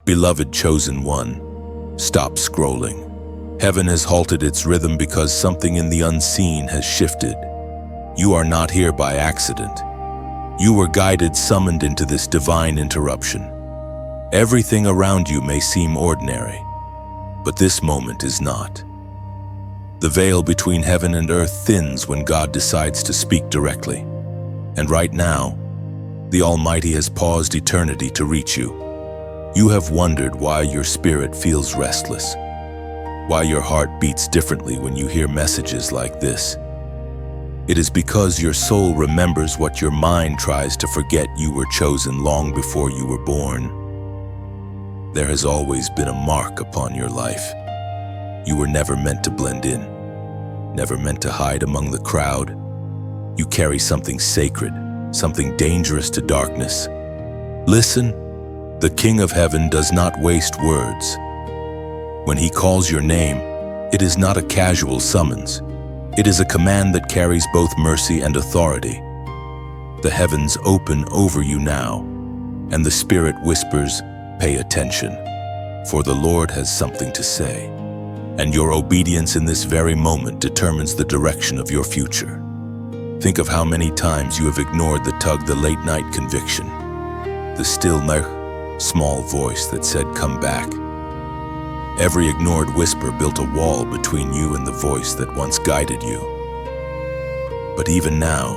Beloved chosen one, stop scrolling. Heaven has halted its rhythm because something in the unseen has shifted. You are not here by accident. You were guided, summoned into this divine interruption. Everything around you may seem ordinary, but this moment is not. The veil between heaven and earth thins when God decides to speak directly. And right now, the Almighty has paused eternity to reach you. You have wondered why your spirit feels restless, why your heart beats differently when you hear messages like this. It is because your soul remembers what your mind tries to forget. You were chosen long before you were born. There has always been a mark upon your life. You were never meant to blend in, never meant to hide among the crowd. You carry something sacred, something dangerous to darkness. Listen, the King of Heaven does not waste words. When he calls your name, it is not a casual summons. It is a command that carries both mercy and authority. The heavens open over you now, and the Spirit whispers, "Pay attention, for the Lord has something to say." And your obedience in this very moment determines the direction of your future. Think of how many times you have ignored the tug, the late-night conviction, the still, small voice that said, "Come back." Every ignored whisper built a wall between you and the voice that once guided you. But even now,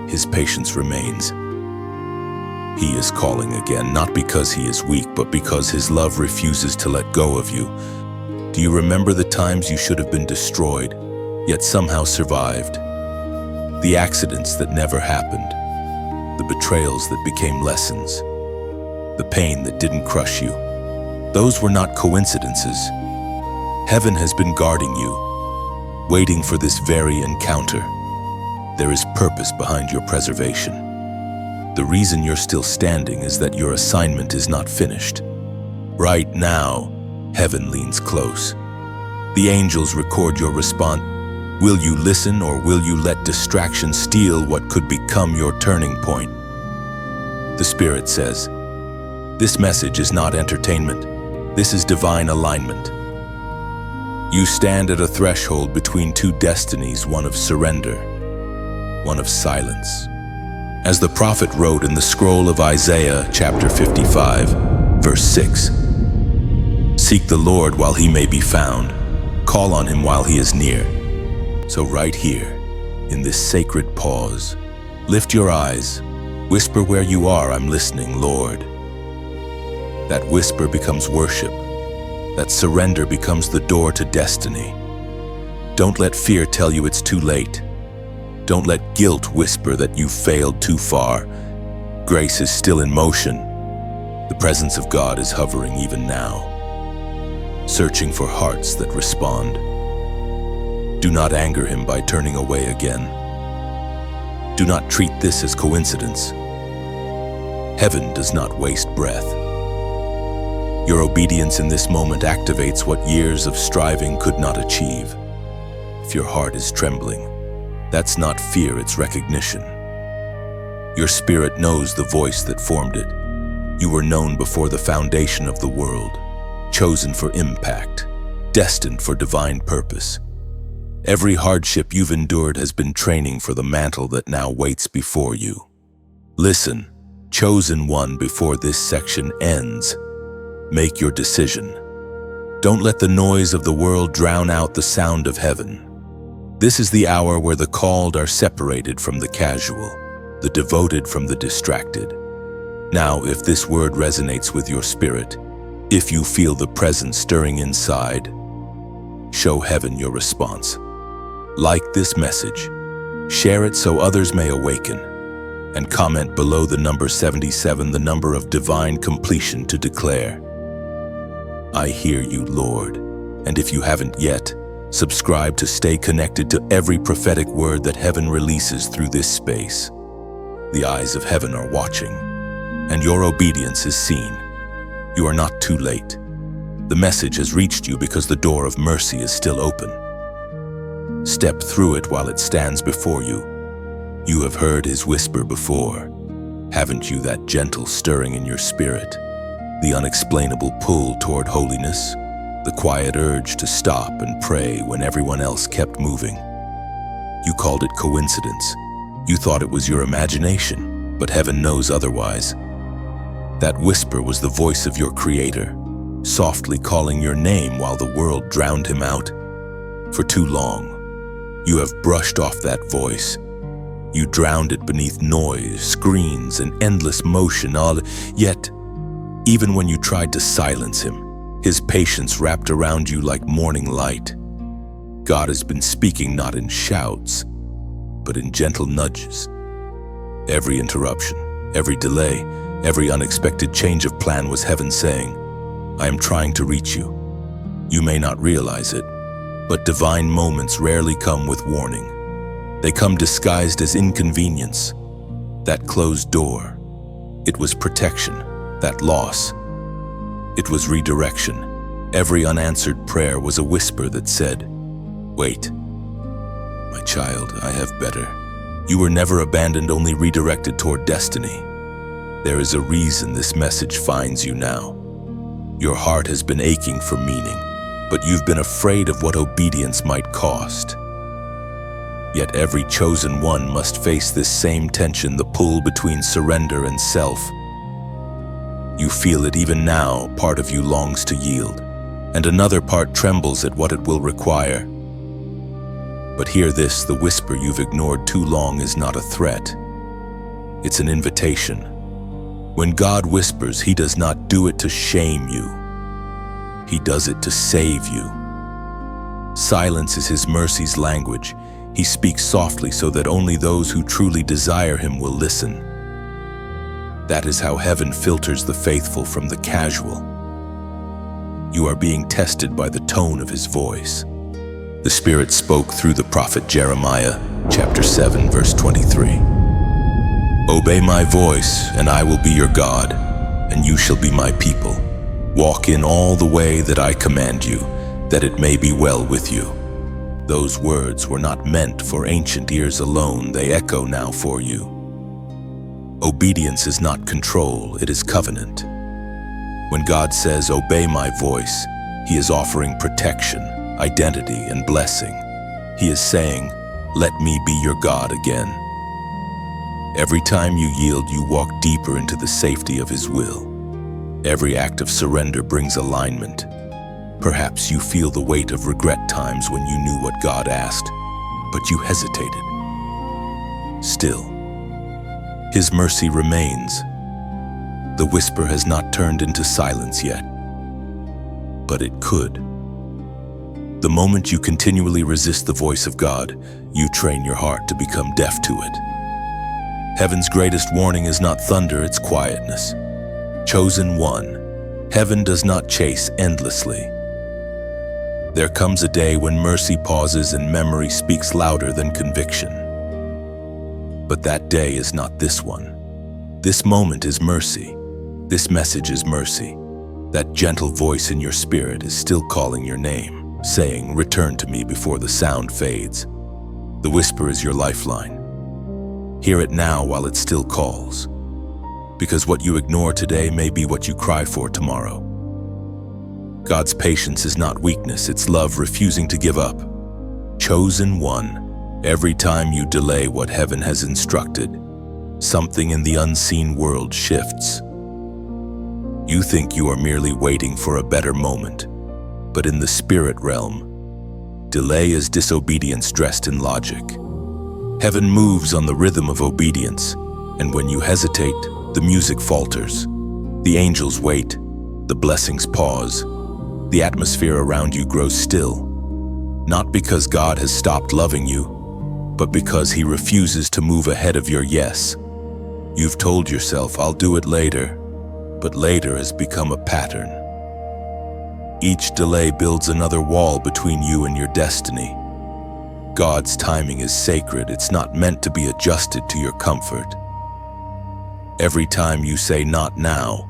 his patience remains. He is calling again, not because he is weak, but because his love refuses to let go of you. Do you remember the times you should have been destroyed, yet somehow survived? The accidents that never happened, the betrayals that became lessons, the pain that didn't crush you. Those were not coincidences. Heaven has been guarding you, waiting for this very encounter. There is purpose behind your preservation. The reason you're still standing is that your assignment is not finished. Right now, heaven leans close. The angels record your response. Will you listen, or will you let distraction steal what could become your turning point? The Spirit says, this message is not entertainment. This is divine alignment. You stand at a threshold between two destinies, one of surrender, one of silence. As the prophet wrote in the scroll of Isaiah, chapter 55, verse 6, "Seek the Lord while he may be found. Call on him while he is near." So right here, in this sacred pause, lift your eyes, whisper where you are, "I'm listening, Lord." That whisper becomes worship. That surrender becomes the door to destiny. Don't let fear tell you it's too late. Don't let guilt whisper that you failed too far. Grace is still in motion. The presence of God is hovering even now, searching for hearts that respond. Do not anger him by turning away again. Do not treat this as coincidence. Heaven does not waste breath. Your obedience in this moment activates what years of striving could not achieve. If your heart is trembling, that's not fear, it's recognition. Your spirit knows the voice that formed it. You were known before the foundation of the world, chosen for impact, destined for divine purpose. Every hardship you've endured has been training for the mantle that now waits before you. Listen, chosen one, before this section ends, make your decision. Don't let the noise of the world drown out the sound of heaven. This is the hour where the called are separated from the casual, the devoted from the distracted. Now, if this word resonates with your spirit, if you feel the presence stirring inside, show heaven your response. Like this message, share it so others may awaken, and comment below the number 77, the number of divine completion, to declare, "I hear you, Lord." And if you haven't yet, subscribe to stay connected to every prophetic word that heaven releases through this space. The eyes of heaven are watching, and your obedience is seen. You are not too late. The message has reached you because the door of mercy is still open. Step through it while it stands before you. You have heard his whisper before. Haven't you that gentle stirring in your spirit? The unexplainable pull toward holiness, the quiet urge to stop and pray when everyone else kept moving. You called it coincidence. You thought it was your imagination, but heaven knows otherwise. That whisper was the voice of your Creator, softly calling your name while the world drowned him out. For too long, you have brushed off that voice. You drowned it beneath noise, screens, and endless motion, yet, even when you tried to silence him, his patience wrapped around you like morning light. God has been speaking not in shouts, but in gentle nudges. Every interruption, every delay, every unexpected change of plan was heaven saying, I am trying to reach you. You may not realize it, but divine moments rarely come with warning. They come disguised as inconvenience. That closed door, it was protection. That loss, it was redirection. Every unanswered prayer was a whisper that said, wait, my child, I have better. You were never abandoned, only redirected toward destiny. There is a reason this message finds you now. Your heart has been aching for meaning, but you've been afraid of what obedience might cost. Yet every chosen one must face this same tension, the pull between surrender and self. You feel it even now. Part of you longs to yield, and another part trembles at what it will require. But hear this, the whisper you've ignored too long is not a threat. It's an invitation. When God whispers, he does not do it to shame you. He does it to save you. Silence is his mercy's language. He speaks softly so that only those who truly desire him will listen. That is how heaven filters the faithful from the casual. You are being tested by the tone of his voice. The Spirit spoke through the prophet Jeremiah, chapter 7, verse 23. Obey my voice, and I will be your God, and you shall be my people. Walk in all the way that I command you, that it may be well with you. Those words were not meant for ancient ears alone, they echo now for you. Obedience is not control, it is covenant. When God says, obey my voice, he is offering protection, identity, and blessing. He is saying, let me be your God again. Every time you yield, you walk deeper into the safety of his will. Every act of surrender brings alignment. Perhaps you feel the weight of regret times when you knew what God asked, but you hesitated. Still, his mercy remains. The whisper has not turned into silence yet, but it could. The moment you continually resist the voice of God, you train your heart to become deaf to it. Heaven's greatest warning is not thunder, it's quietness. Chosen one, heaven does not chase endlessly. There comes a day when mercy pauses and memory speaks louder than conviction. But that day is not this one. This moment is mercy. This message is mercy. That gentle voice in your spirit is still calling your name, saying, return to me before the sound fades. The whisper is your lifeline. Hear it now while it still calls. Because what you ignore today may be what you cry for tomorrow. God's patience is not weakness, it's love refusing to give up. Chosen one, every time you delay what heaven has instructed, something in the unseen world shifts. You think you are merely waiting for a better moment, but in the spirit realm, delay is disobedience dressed in logic. Heaven moves on the rhythm of obedience, and when you hesitate, the music falters. The angels wait, the blessings pause. The atmosphere around you grows still, not because God has stopped loving you, but because he refuses to move ahead of your yes. You've told yourself, I'll do it later, but later has become a pattern. Each delay builds another wall between you and your destiny. God's timing is sacred, it's not meant to be adjusted to your comfort. Every time you say not now,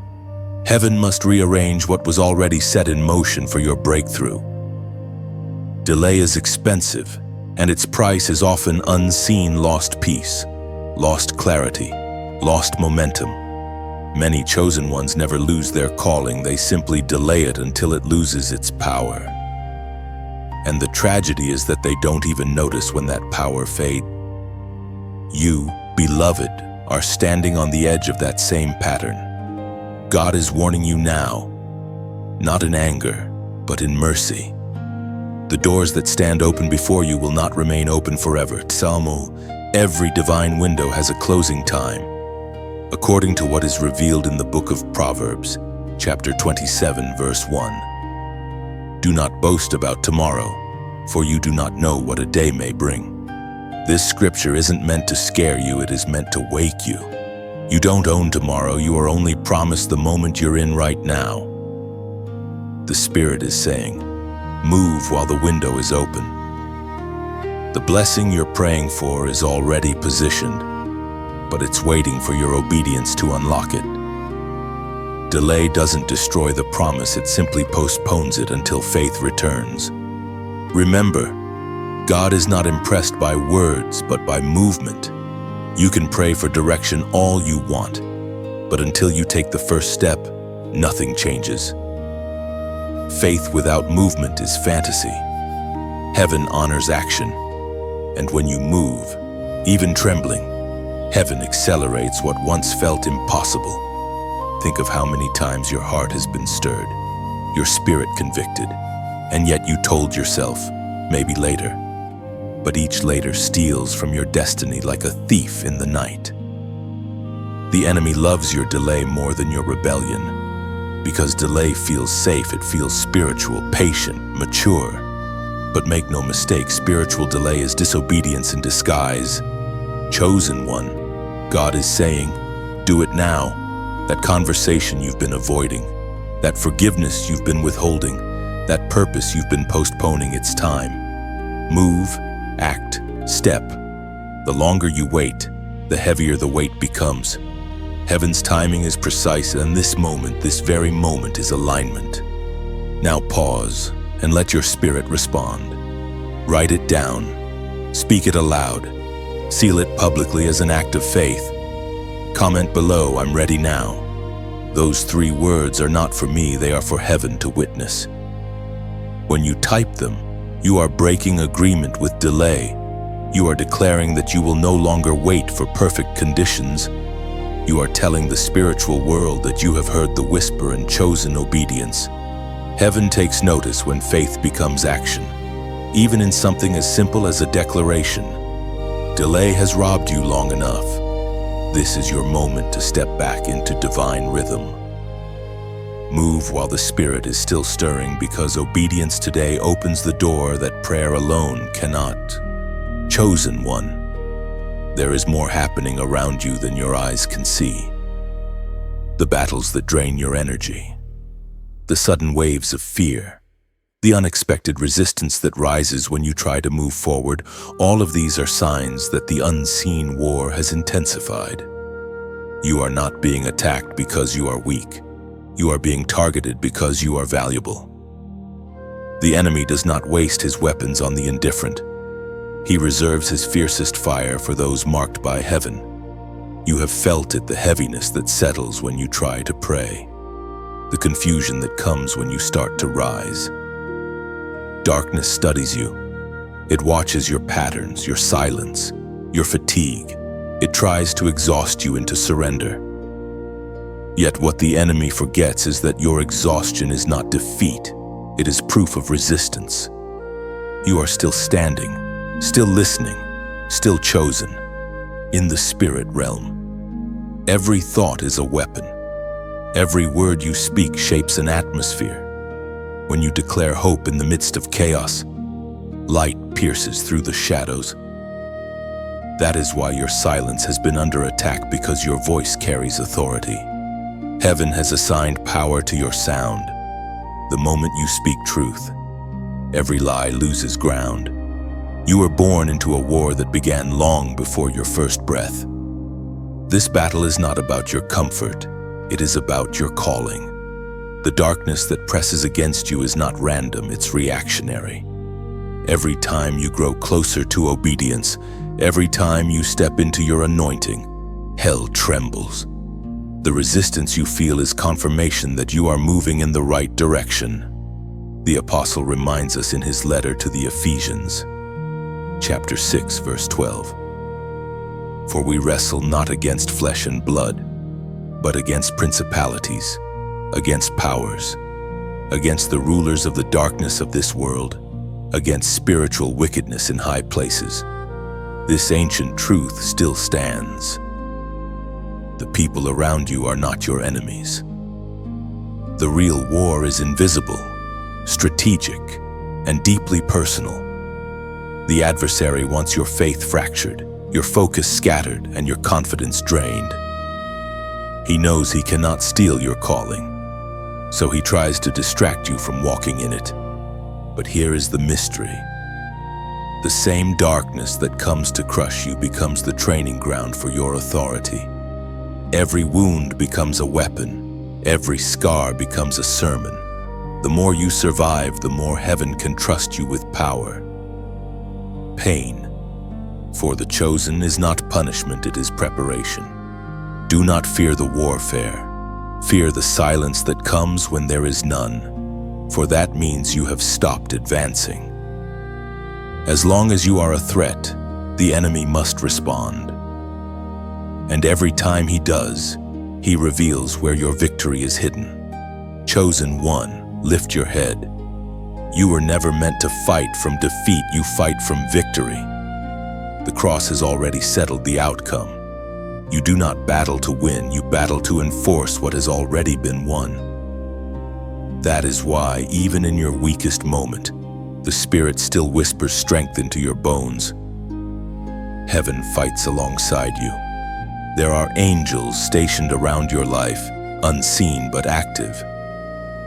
heaven must rearrange what was already set in motion for your breakthrough. Delay is expensive, and its price is often unseen lost peace, lost clarity, lost momentum. Many chosen ones never lose their calling, they simply delay it until it loses its power. And the tragedy is that they don't even notice when that power fades. You, beloved, are standing on the edge of that same pattern. God is warning you now, not in anger, but in mercy. The doors that stand open before you will not remain open forever. Salmo, every divine window has a closing time. According to what is revealed in the book of Proverbs, chapter 27, verse 1. Do not boast about tomorrow, for you do not know what a day may bring. This scripture isn't meant to scare you, it is meant to wake you. You don't own tomorrow, you are only promised the moment you're in right now. The Spirit is saying, move while the window is open. The blessing you're praying for is already positioned, but it's waiting for your obedience to unlock it. Delay doesn't destroy the promise, it simply postpones it until faith returns. Remember, God is not impressed by words, but by movement. You can pray for direction all you want, but until you take the first step, nothing changes. Faith without movement is fantasy. Heaven honors action, and when you move, even trembling, heaven accelerates what once felt impossible. Think of how many times your heart has been stirred, your spirit convicted, and yet you told yourself, maybe later. But each later steals from your destiny like a thief in the night. The enemy loves your delay more than your rebellion, because delay feels safe, it feels spiritual, patient, mature. But make no mistake, spiritual delay is disobedience in disguise. Chosen one, God is saying, do it now. That conversation you've been avoiding, that forgiveness you've been withholding, that purpose you've been postponing, it's time. Move, act, step. The longer you wait, the heavier the weight becomes. Heaven's timing is precise, and this moment, this very moment, is alignment. Now pause and let your spirit respond. Write it down. Speak it aloud. Seal it publicly as an act of faith. Comment below, I'm ready now. Those 3 words are not for me, they are for heaven to witness. When you type them, you are breaking agreement with delay. You are declaring that you will no longer wait for perfect conditions. You are telling the spiritual world that you have heard the whisper and chosen obedience. Heaven takes notice when faith becomes action, even in something as simple as a declaration. Delay has robbed you long enough. This is your moment to step back into divine rhythm. Move while the Spirit is still stirring, because obedience today opens the door that prayer alone cannot. Chosen one, there is more happening around you than your eyes can see. The battles that drain your energy, the sudden waves of fear, the unexpected resistance that rises when you try to move forward, all of these are signs that the unseen war has intensified. You are not being attacked because you are weak. You are being targeted because you are valuable. The enemy does not waste his weapons on the indifferent. He reserves his fiercest fire for those marked by heaven. You have felt it, the heaviness that settles when you try to pray, the confusion that comes when you start to rise. Darkness studies you. It watches your patterns, your silence, your fatigue. It tries to exhaust you into surrender. Yet what the enemy forgets is that your exhaustion is not defeat. It is proof of resistance. You are still standing, still listening, still chosen, in the spirit realm. Every thought is a weapon. Every word you speak shapes an atmosphere. When you declare hope in the midst of chaos, light pierces through the shadows. That is why your silence has been under attack, because your voice carries authority. Heaven has assigned power to your sound. The moment you speak truth, every lie loses ground. You were born into a war that began long before your first breath. This battle is not about your comfort, it is about your calling. The darkness that presses against you is not random, it's reactionary. Every time you grow closer to obedience, every time you step into your anointing, hell trembles. The resistance you feel is confirmation that you are moving in the right direction. The apostle reminds us in his letter to the Ephesians, chapter 6, verse 12. For we wrestle not against flesh and blood, but against principalities, against powers, against the rulers of the darkness of this world, against spiritual wickedness in high places. This ancient truth still stands. The people around you are not your enemies. The real war is invisible, strategic, and deeply personal. The adversary wants your faith fractured, your focus scattered, and your confidence drained. He knows he cannot steal your calling, so he tries to distract you from walking in it. But here is the mystery. The same darkness that comes to crush you becomes the training ground for your authority. Every wound becomes a weapon. Every scar becomes a sermon. The more you survive, the more heaven can trust you with power. Pain, for the chosen, is not punishment, it is preparation. Do not fear the warfare. Fear the silence that comes when there is none, for that means you have stopped advancing. As long as you are a threat, the enemy must respond. And every time he does, he reveals where your victory is hidden. Chosen one, lift your head. You were never meant to fight from defeat, you fight from victory. The cross has already settled the outcome. You do not battle to win, you battle to enforce what has already been won. That is why, even in your weakest moment, the Spirit still whispers strength into your bones. Heaven fights alongside you. There are angels stationed around your life, unseen but active.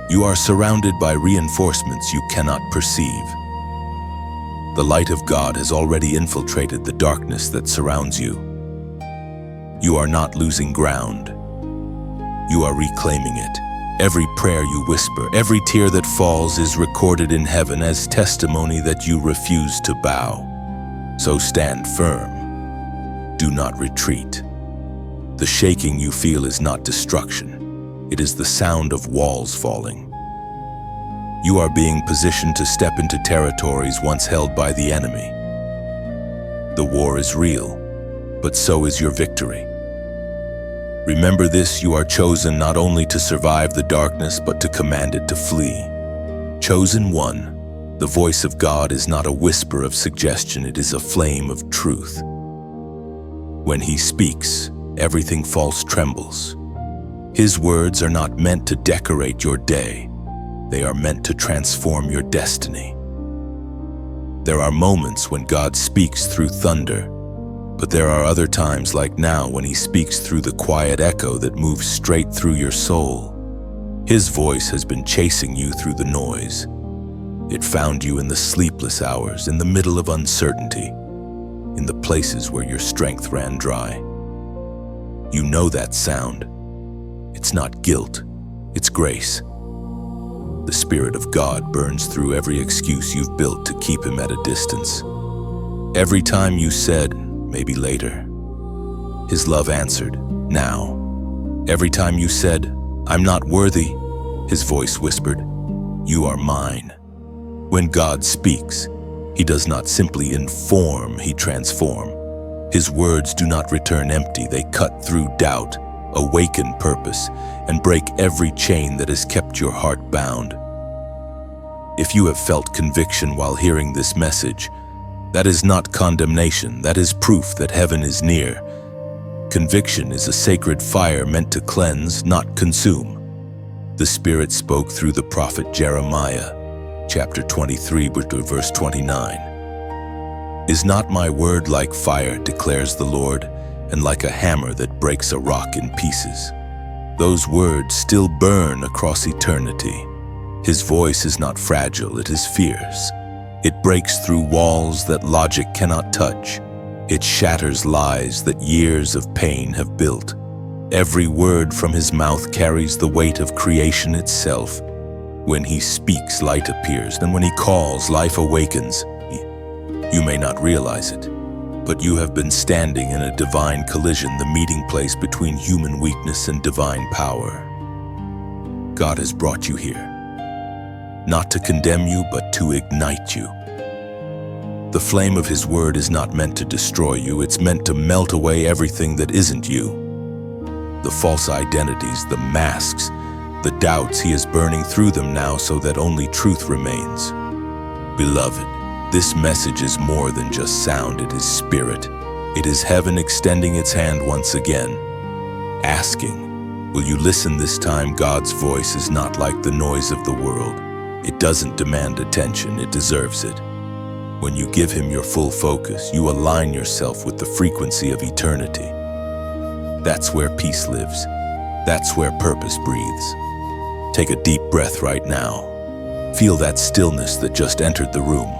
You are surrounded by reinforcements you cannot perceive. The light of God has already infiltrated the darkness that surrounds you. You are not losing ground. You are reclaiming it. Every prayer you whisper, every tear that falls is recorded in heaven as testimony that you refuse to bow. So stand firm. Do not retreat. The shaking you feel is not destruction. It is the sound of walls falling. You are being positioned to step into territories once held by the enemy. The war is real, but so is your victory. Remember this, you are chosen not only to survive the darkness, but to command it to flee. Chosen one, the voice of God is not a whisper of suggestion, it is a flame of truth. When he speaks, everything false trembles. His words are not meant to decorate your day. They are meant to transform your destiny. There are moments when God speaks through thunder, but there are other times like now when he speaks through the quiet echo that moves straight through your soul. His voice has been chasing you through the noise. It found you in the sleepless hours, in the middle of uncertainty, in the places where your strength ran dry. You know that sound. It's not guilt, it's grace. The Spirit of God burns through every excuse you've built to keep him at a distance. Every time you said, maybe later, his love answered, now. Every time you said, I'm not worthy, his voice whispered, you are mine. When God speaks, he does not simply inform, he transforms. His words do not return empty, they cut through doubt, awaken purpose, and break every chain that has kept your heart bound. If you have felt conviction while hearing this message, that is not condemnation, that is proof that heaven is near. Conviction is a sacred fire meant to cleanse, not consume. The Spirit spoke through the prophet Jeremiah, chapter 23, verse 29. Is not my word like fire, declares the Lord, and like a hammer that breaks a rock in pieces? Those words still burn across eternity. His voice is not fragile, it is fierce. It breaks through walls that logic cannot touch. It shatters lies that years of pain have built. Every word from his mouth carries the weight of creation itself. When he speaks, light appears, and when he calls, life awakens. You may not realize it, but you have been standing in a divine collision, the meeting place between human weakness and divine power. God has brought you here, not to condemn you, but to ignite you. The flame of His word is not meant to destroy you, it's meant to melt away everything that isn't you. The false identities, the masks, the doubts, He is burning through them now so that only truth remains. Beloved, this message is more than just sound, it is spirit. It is heaven extending its hand once again, asking, will you listen this time? God's voice is not like the noise of the world. It doesn't demand attention, it deserves it. When you give Him your full focus, you align yourself with the frequency of eternity. That's where peace lives. That's where purpose breathes. Take a deep breath right now. Feel that stillness that just entered the room.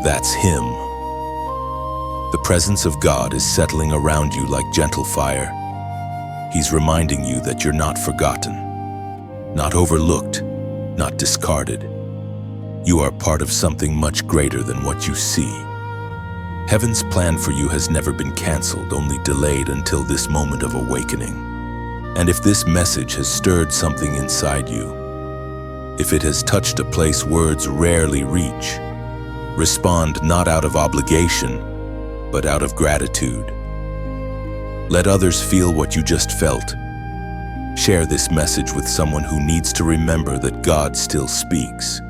That's Him. The presence of God is settling around you like gentle fire. He's reminding you that you're not forgotten, not overlooked, not discarded. You are part of something much greater than what you see. Heaven's plan for you has never been canceled, only delayed until this moment of awakening. And if this message has stirred something inside you, if it has touched a place words rarely reach, respond not out of obligation, but out of gratitude. Let others feel what you just felt. Share this message with someone who needs to remember that God still speaks.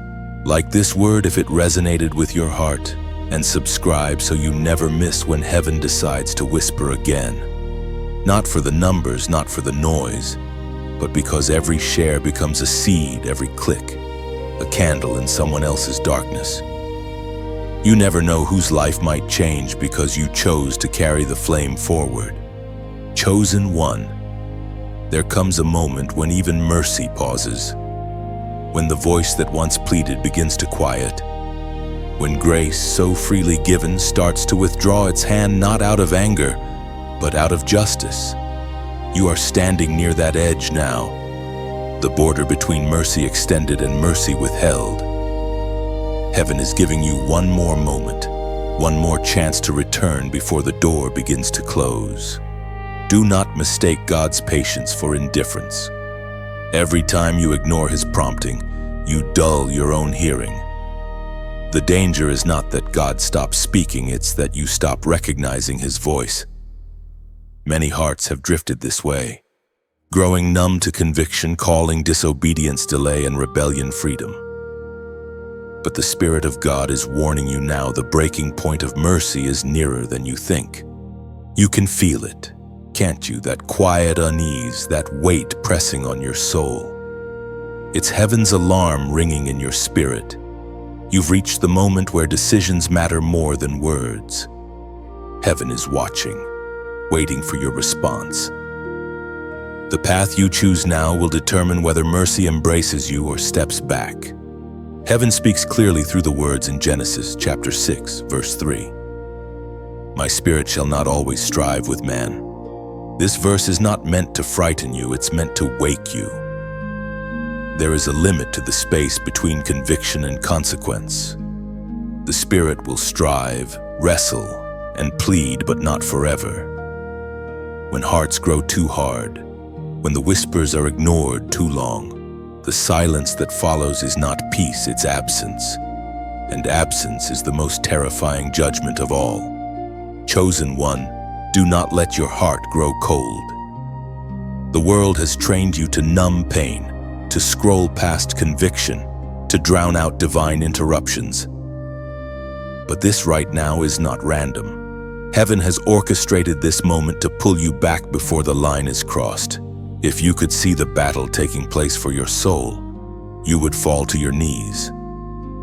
Like this word if it resonated with your heart, and subscribe so you never miss when heaven decides to whisper again. Not for the numbers, not for the noise, but because every share becomes a seed, every click, a candle in someone else's darkness. You never know whose life might change because you chose to carry the flame forward. Chosen one. There comes a moment when even mercy pauses, when the voice that once pleaded begins to quiet, when grace so freely given starts to withdraw its hand not out of anger, but out of justice. You are standing near that edge now, the border between mercy extended and mercy withheld. Heaven is giving you one more moment, one more chance to return before the door begins to close. Do not mistake God's patience for indifference. Every time you ignore His prompting, you dull your own hearing. The danger is not that God stops speaking, it's that you stop recognizing His voice. Many hearts have drifted this way, growing numb to conviction, calling disobedience delay and rebellion freedom. But the Spirit of God is warning you now, the breaking point of mercy is nearer than you think. You can feel it, can't you? That quiet unease, that weight pressing on your soul. It's heaven's alarm ringing in your spirit. You've reached the moment where decisions matter more than words. Heaven is watching, waiting for your response. The path you choose now will determine whether mercy embraces you or steps back. Heaven speaks clearly through the words in Genesis chapter 6, verse 3. My spirit shall not always strive with man. This verse is not meant to frighten you, it's meant to wake you. There is a limit to the space between conviction and consequence. The spirit will strive, wrestle, and plead, but not forever. When hearts grow too hard, when the whispers are ignored too long, the silence that follows is not peace, it's absence. And absence is the most terrifying judgment of all. Chosen one, do not let your heart grow cold. The world has trained you to numb pain, to scroll past conviction, to drown out divine interruptions. But this right now is not random. Heaven has orchestrated this moment to pull you back before the line is crossed. If you could see the battle taking place for your soul, you would fall to your knees.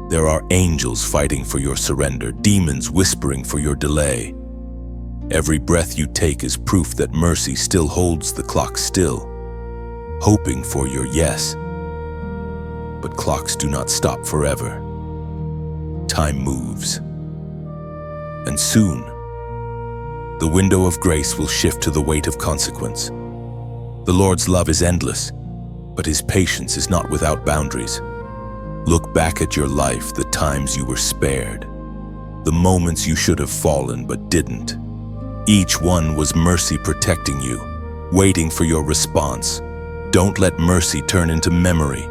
There are angels fighting for your surrender, demons whispering for your delay. Every breath you take is proof that mercy still holds the clock still, hoping for your yes. But clocks do not stop forever. Time moves. And soon, the window of grace will shift to the weight of consequence. The Lord's love is endless, but His patience is not without boundaries. Look back at your life, the times you were spared. the moments you should have fallen but didn't. Each one was mercy protecting you, waiting for your response. Don't let mercy turn into memory.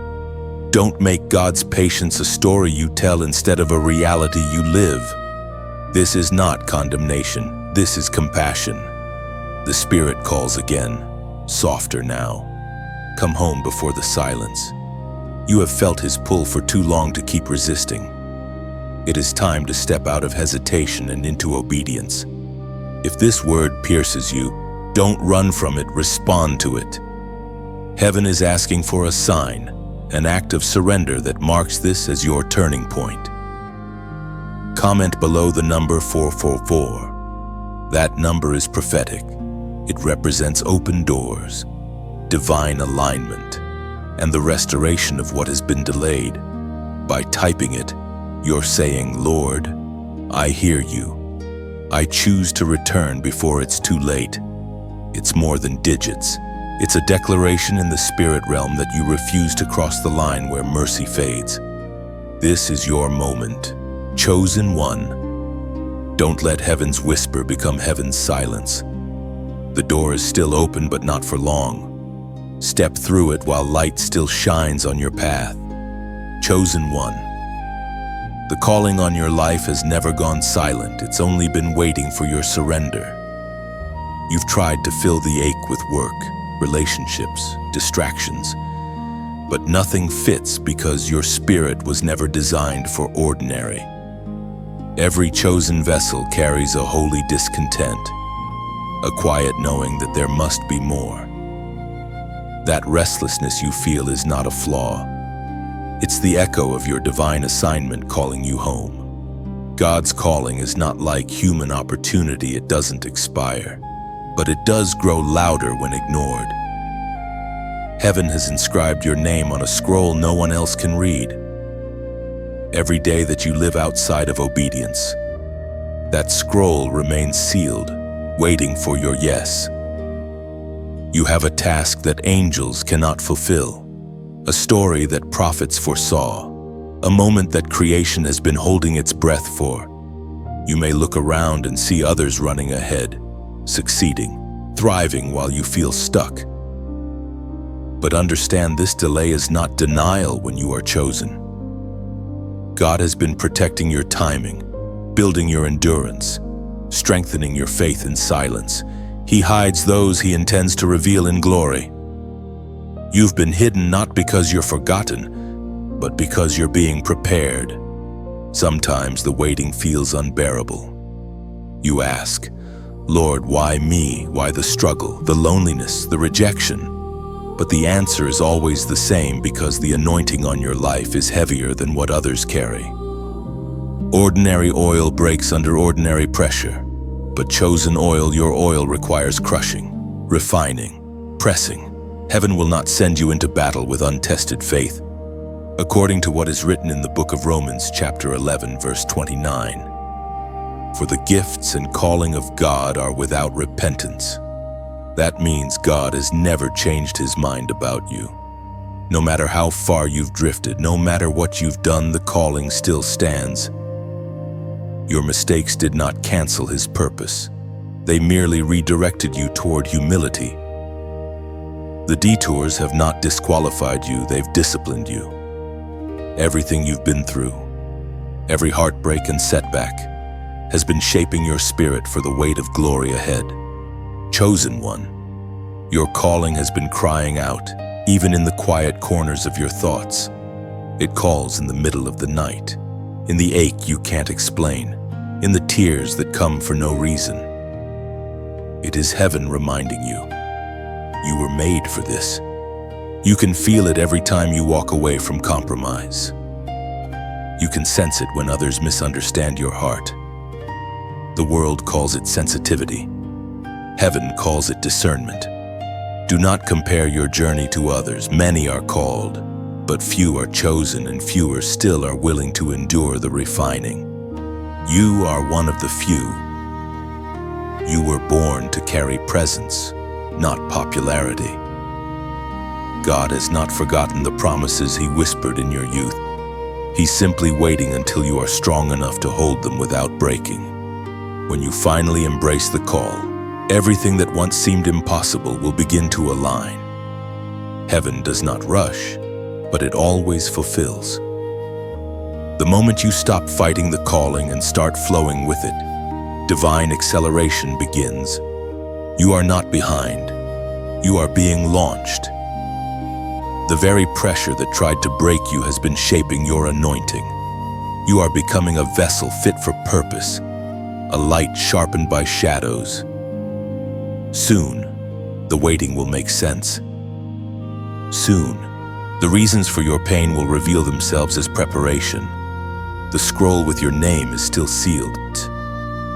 Don't make God's patience a story you tell instead of a reality you live. This is not condemnation. This is compassion. The Spirit calls again, softer now. Come home before the silence. You have felt His pull for too long to keep resisting. It is time to step out of hesitation and into obedience. If this word pierces you, don't run from it, respond to it. Heaven is asking for a sign, an act of surrender that marks this as your turning point. Comment below the number 444. That number is prophetic. It represents open doors, divine alignment, and the restoration of what has been delayed. By typing it, you're saying, Lord, I hear you. I choose to return before it's too late. It's more than digits. It's a declaration in the spirit realm that you refuse to cross the line where mercy fades. This is your moment. Chosen one. Don't let heaven's whisper become heaven's silence. The door is still open, but not for long. Step through it while light still shines on your path. Chosen one. The calling on your life has never gone silent. It's only been waiting for your surrender. You've tried to fill the ache with work, relationships, distractions, but nothing fits because your spirit was never designed for ordinary. Every chosen vessel carries a holy discontent, a quiet knowing that there must be more. That restlessness you feel is not a flaw. It's the echo of your divine assignment calling you home. God's calling is not like human opportunity. It doesn't expire, but it does grow louder when ignored. Heaven has inscribed your name on a scroll no one else can read. Every day that you live outside of obedience, that scroll remains sealed, waiting for your yes. You have a task that angels cannot fulfill, a story that prophets foresaw, a moment that creation has been holding its breath for. You may look around and see others running ahead, succeeding, thriving while you feel stuck. But understand, this delay is not denial when you are chosen. God has been protecting your timing, building your endurance, strengthening your faith in silence. He hides those He intends to reveal in glory. You've been hidden not because you're forgotten, but because you're being prepared. Sometimes the waiting feels unbearable. You ask, Lord, why me? Why the struggle, the loneliness, the rejection? But the answer is always the same, because the anointing on your life is heavier than what others carry. Ordinary oil breaks under ordinary pressure, but chosen oil, your oil, requires crushing, refining, pressing. Heaven will not send you into battle with untested faith. According to what is written in the book of Romans, chapter 11, verse 29, for the gifts and calling of God are without repentance. That means God has never changed His mind about you. No matter how far you've drifted, no matter what you've done, the calling still stands. Your mistakes did not cancel His purpose. They merely redirected you toward humility. The detours have not disqualified you, they've disciplined you. Everything you've been through, every heartbreak and setback, has been shaping your spirit for the weight of glory ahead. Chosen one, your calling has been crying out, even in the quiet corners of your thoughts. It calls in the middle of the night, in the ache you can't explain, in the tears that come for no reason. It is heaven reminding you, you were made for this. You can feel it every time you walk away from compromise. You can sense it when others misunderstand your heart. The world calls it sensitivity. Heaven calls it discernment. Do not compare your journey to others. Many are called, but few are chosen, and fewer still are willing to endure the refining. You are one of the few. You were born to carry presence, not popularity. God has not forgotten the promises He whispered in your youth. He's simply waiting until you are strong enough to hold them without breaking. When you finally embrace the call, everything that once seemed impossible will begin to align. Heaven does not rush, but it always fulfills. The moment you stop fighting the calling and start flowing with it, divine acceleration begins. You are not behind. You are being launched. The very pressure that tried to break you has been shaping your anointing. You are becoming a vessel fit for purpose, a light sharpened by shadows. Soon, the waiting will make sense. Soon, the reasons for your pain will reveal themselves as preparation. The scroll with your name is still sealed,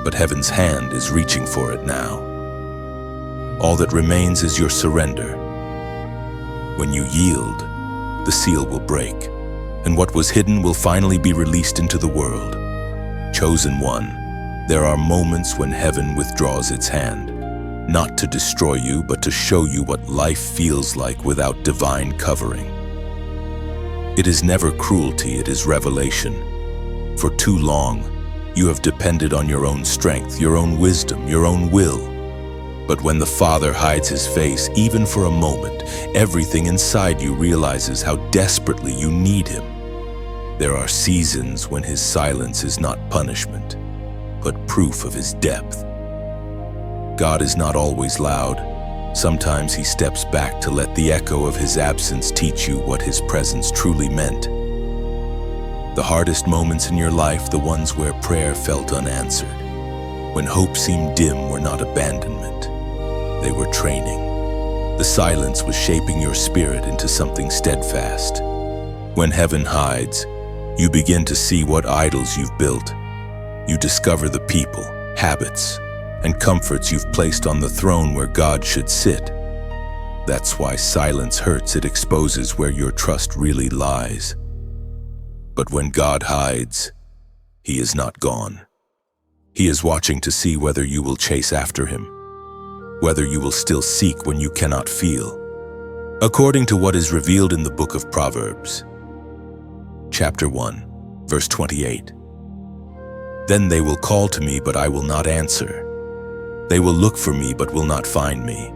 but heaven's hand is reaching for it now. All that remains is your surrender. When you yield, the seal will break, and what was hidden will finally be released into the world. Chosen one, there are moments when heaven withdraws its hand, not to destroy you, but to show you what life feels like without divine covering. It is never cruelty, it is revelation. For too long, you have depended on your own strength, your own wisdom, your own will. But when the Father hides his face, even for a moment, everything inside you realizes how desperately you need him. There are seasons when his silence is not punishment, but proof of his depth. God is not always loud. Sometimes he steps back to let the echo of his absence teach you what his presence truly meant. The hardest moments in your life, the ones where prayer felt unanswered, when hope seemed dim, were not abandonment. They were training. The silence was shaping your spirit into something steadfast. When heaven hides, you begin to see what idols you've built. You discover the people, habits, and comforts you've placed on the throne where God should sit. That's why silence hurts. It exposes where your trust really lies. But when God hides, he is not gone. He is watching to see whether you will chase after him, whether you will still seek when you cannot feel. According to what is revealed in the book of Proverbs, chapter 1, verse 28. Then they will call to me, but I will not answer. They will look for me, but will not find me.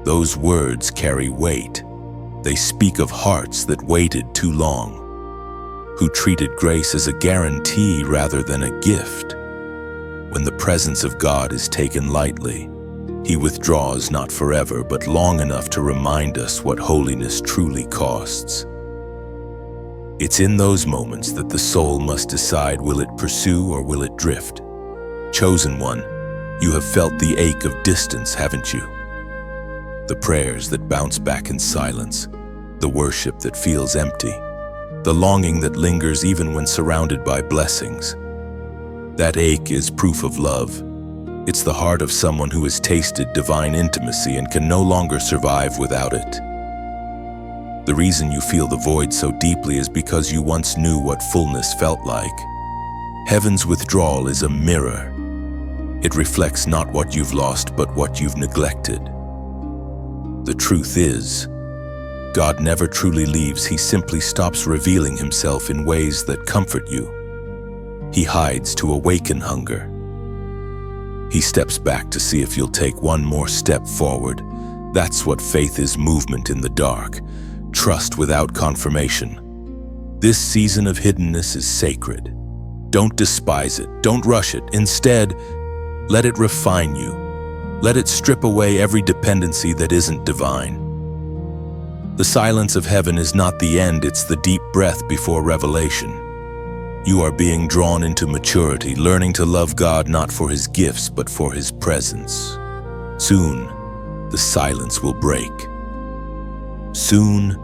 Those words carry weight. They speak of hearts that waited too long, who treated grace as a guarantee rather than a gift. When the presence of God is taken lightly, he withdraws not forever, but long enough to remind us what holiness truly costs. It's in those moments that the soul must decide, will it pursue or will it drift? Chosen one, you have felt the ache of distance, haven't you? The prayers that bounce back in silence, the worship that feels empty, the longing that lingers even when surrounded by blessings. That ache is proof of love. It's the heart of someone who has tasted divine intimacy and can no longer survive without it. The reason you feel the void so deeply is because you once knew what fullness felt like. Heaven's withdrawal is a mirror. It reflects not what you've lost, but what you've neglected. The truth is, God never truly leaves. He simply stops revealing himself in ways that comfort you. He hides to awaken hunger. He steps back to see if you'll take one more step forward. That's what faith is: movement in the dark, trust without confirmation. This season of hiddenness is sacred. Don't despise it. Don't rush it. Instead, let it refine you. Let it strip away every dependency that isn't divine. The silence of heaven is not the end, it's the deep breath before revelation. You are being drawn into maturity, learning to love God not for his gifts, but for his presence. Soon, the silence will break. Soon,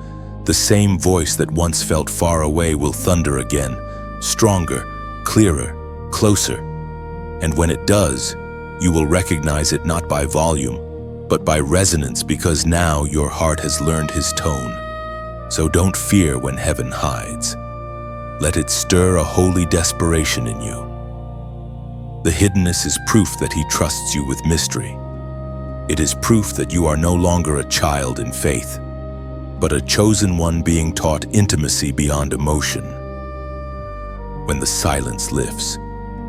the same voice that once felt far away will thunder again, stronger, clearer, closer. And when it does, you will recognize it not by volume, but by resonance, because now your heart has learned his tone. So don't fear when heaven hides. Let it stir a holy desperation in you. The hiddenness is proof that he trusts you with mystery. It is proof that you are no longer a child in faith, but a chosen one being taught intimacy beyond emotion. When the silence lifts,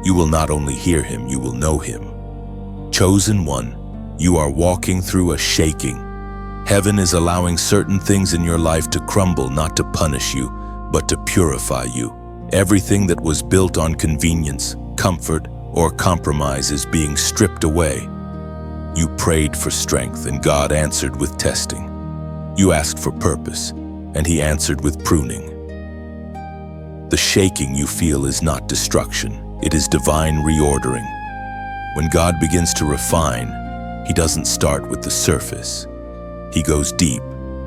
you will not only hear him, you will know him. Chosen one, you are walking through a shaking. Heaven is allowing certain things in your life to crumble, not to punish you, but to purify you. Everything that was built on convenience, comfort, or compromise is being stripped away. You prayed for strength, and God answered with testing. You asked for purpose, and he answered with pruning. The shaking you feel is not destruction, it is divine reordering. When God begins to refine, he doesn't start with the surface. He goes deep,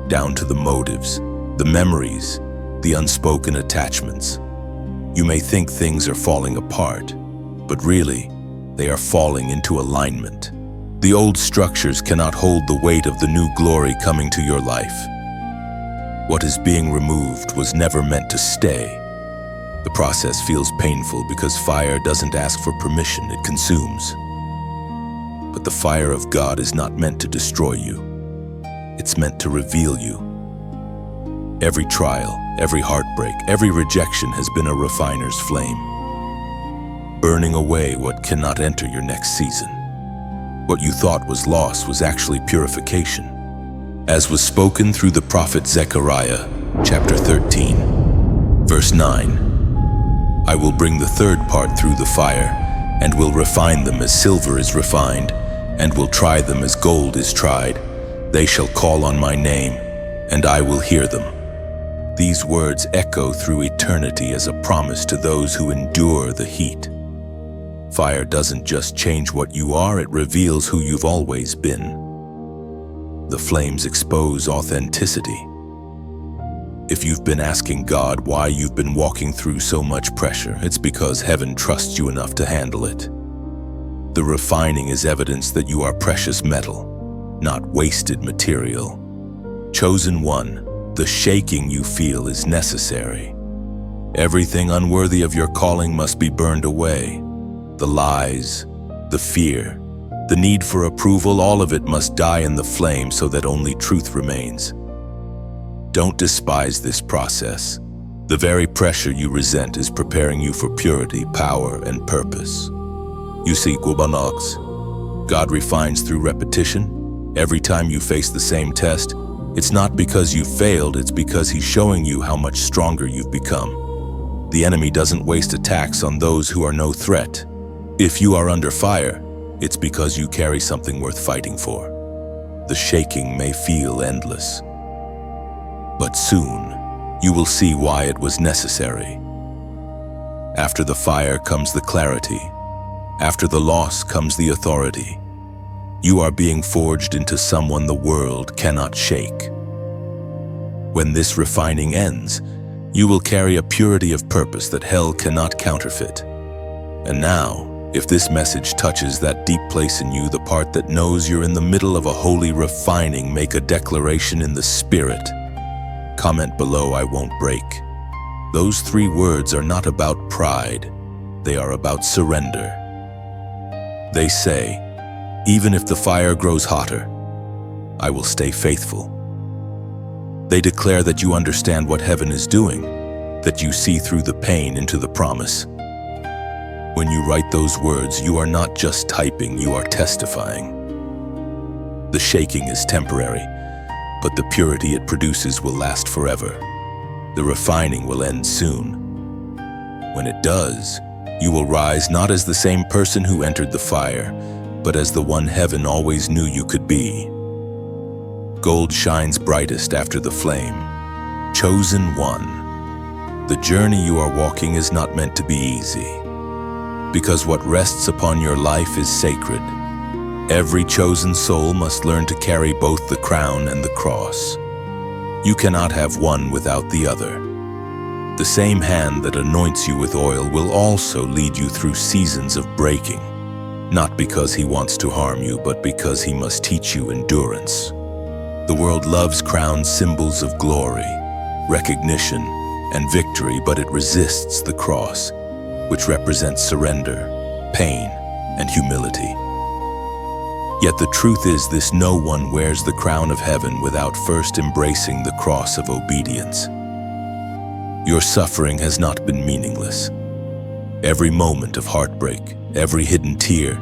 down to the motives, the memories, the unspoken attachments. You may think things are falling apart, but really, they are falling into alignment. The old structures cannot hold the weight of the new glory coming to your life. What is being removed was never meant to stay. The process feels painful because fire doesn't ask for permission, it consumes. But the fire of God is not meant to destroy you. It's meant to reveal you. Every trial, every heartbreak, every rejection has been a refiner's flame, burning away what cannot enter your next season. What you thought was loss was actually purification. As was spoken through the prophet Zechariah, chapter 13, verse 9. I will bring the third part through the fire, and will refine them as silver is refined, and will try them as gold is tried. They shall call on my name, and I will hear them. These words echo through eternity as a promise to those who endure the heat. Fire doesn't just change what you are, it reveals who you've always been. The flames expose authenticity. If you've been asking God why you've been walking through so much pressure, it's because heaven trusts you enough to handle it. The refining is evidence that you are precious metal, not wasted material. Chosen one, the shaking you feel is necessary. Everything unworthy of your calling must be burned away. The lies, the fear, the need for approval, all of it must die in the flame so that only truth remains. Don't despise this process. The very pressure you resent is preparing you for purity, power, and purpose. You see, Gubanox, God refines through repetition. Every time you face the same test, it's not because you failed, it's because he's showing you how much stronger you've become. The enemy doesn't waste attacks on those who are no threat. If you are under fire, it's because you carry something worth fighting for. The shaking may feel endless, but soon you will see why it was necessary. After the fire comes the clarity. After the loss comes the authority. You are being forged into someone the world cannot shake. When this refining ends, you will carry a purity of purpose that hell cannot counterfeit. And now, if this message touches that deep place in you, the part that knows you're in the middle of a holy refining, make a declaration in the Spirit. Comment below, I won't break. Those 3 words are not about pride, they are about surrender. They say, even if the fire grows hotter, I will stay faithful. They declare that you understand what heaven is doing, that you see through the pain into the promise. When you write those words, you are not just typing, you are testifying. The shaking is temporary, but the purity it produces will last forever. The refining will end soon. When it does, you will rise not as the same person who entered the fire, but as the one heaven always knew you could be. Gold shines brightest after the flame. Chosen one. The journey you are walking is not meant to be easy, because what rests upon your life is sacred. Every chosen soul must learn to carry both the crown and the cross. You cannot have one without the other. The same hand that anoints you with oil will also lead you through seasons of breaking, not because he wants to harm you, but because he must teach you endurance. The world loves crowned symbols of glory, recognition, and victory, but it resists the cross, which represents surrender, pain, and humility. Yet the truth is this: no one wears the crown of heaven without first embracing the cross of obedience. Your suffering has not been meaningless. Every moment of heartbreak, every hidden tear,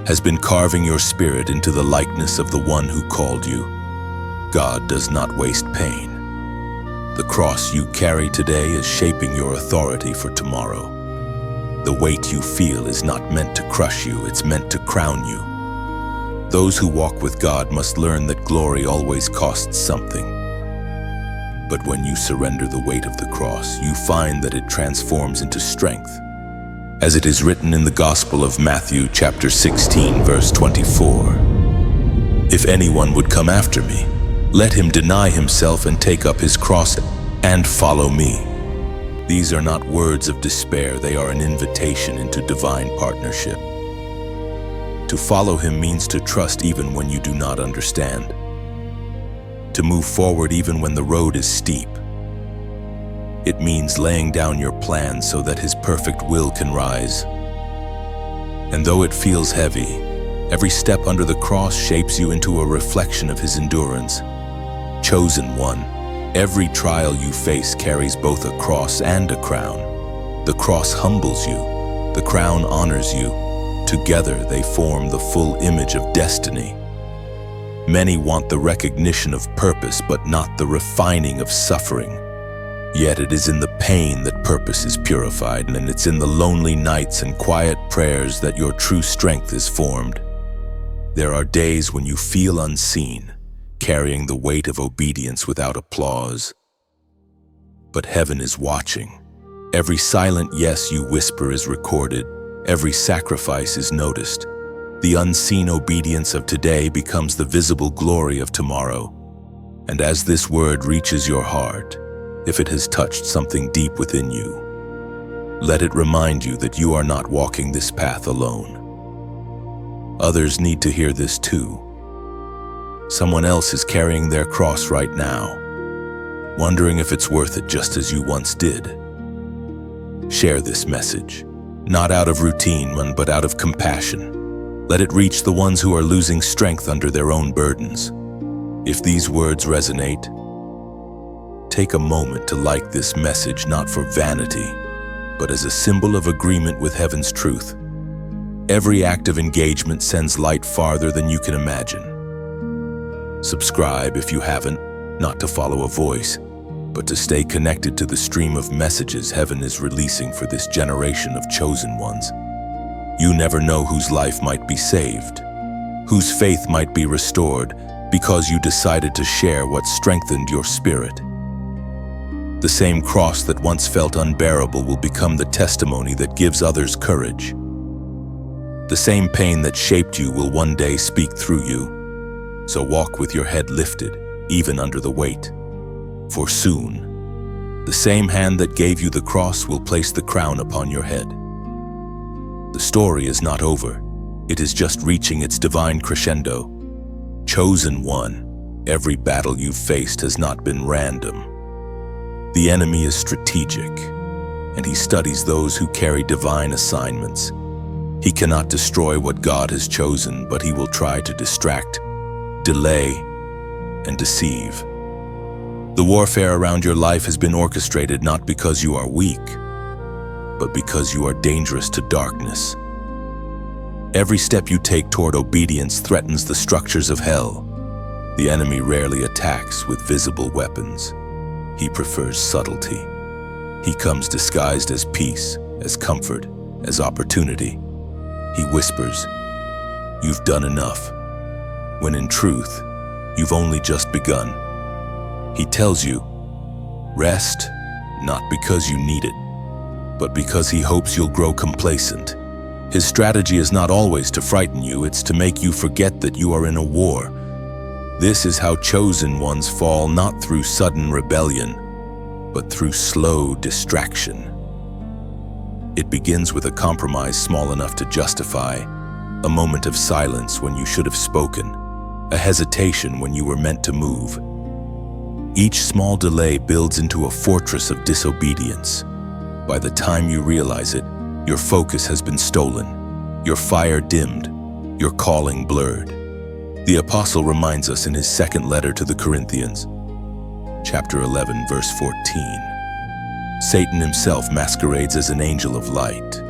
has been carving your spirit into the likeness of the one who called you. God does not waste pain. The cross you carry today is shaping your authority for tomorrow. The weight you feel is not meant to crush you, it's meant to crown you. Those who walk with God must learn that glory always costs something. But when you surrender the weight of the cross, you find that it transforms into strength. As it is written in the Gospel of Matthew chapter 16, verse 24, "If anyone would come after me, let him deny himself and take up his cross and follow me." These are not words of despair, they are an invitation into divine partnership. To follow him means to trust even when you do not understand. To move forward even when the road is steep. It means laying down your plans so that his perfect will can rise. And though it feels heavy, every step under the cross shapes you into a reflection of his endurance. Chosen one, every trial you face carries both a cross and a crown. The cross humbles you, the crown honors you. Together they form the full image of destiny. Many want the recognition of purpose, but not the refining of suffering. Yet it is in the pain that purpose is purified, and it's in the lonely nights and quiet prayers that your true strength is formed. There are days when you feel unseen, carrying the weight of obedience without applause. But heaven is watching. Every silent yes you whisper is recorded. Every sacrifice is noticed. The unseen obedience of today becomes the visible glory of tomorrow. And as this word reaches your heart, if it has touched something deep within you, let it remind you that you are not walking this path alone. Others need to hear this too. Someone else is carrying their cross right now, wondering if it's worth it just as you once did. Share this message, not out of routine, but out of compassion. Let it reach the ones who are losing strength under their own burdens. If these words resonate, take a moment to like this message, not for vanity, but as a symbol of agreement with heaven's truth. Every act of engagement sends light farther than you can imagine. Subscribe if you haven't, not to follow a voice, but to stay connected to the stream of messages heaven is releasing for this generation of chosen ones. You never know whose life might be saved, whose faith might be restored, because you decided to share what strengthened your spirit. The same cross that once felt unbearable will become the testimony that gives others courage. The same pain that shaped you will one day speak through you. So walk with your head lifted, even under the weight. For soon, the same hand that gave you the cross will place the crown upon your head. The story is not over. It is just reaching its divine crescendo. Chosen one, every battle you've faced has not been random. The enemy is strategic, and he studies those who carry divine assignments. He cannot destroy what God has chosen, but he will try to distract, delay, and deceive. The warfare around your life has been orchestrated not because you are weak, but because you are dangerous to darkness. Every step you take toward obedience threatens the structures of hell. The enemy rarely attacks with visible weapons. He prefers subtlety. He comes disguised as peace, as comfort, as opportunity. He whispers, "You've done enough," when in truth, you've only just begun. He tells you, rest, not because you need it, but because he hopes you'll grow complacent. His strategy is not always to frighten you, it's to make you forget that you are in a war. This is how chosen ones fall, not through sudden rebellion, but through slow distraction. It begins with a compromise small enough to justify, a moment of silence when you should have spoken, a hesitation when you were meant to move. Each small delay builds into a fortress of disobedience. By the time you realize it, your focus has been stolen, your fire dimmed, your calling blurred. The apostle reminds us in his second letter to the Corinthians, chapter 11, verse 14. Satan himself masquerades as an angel of light.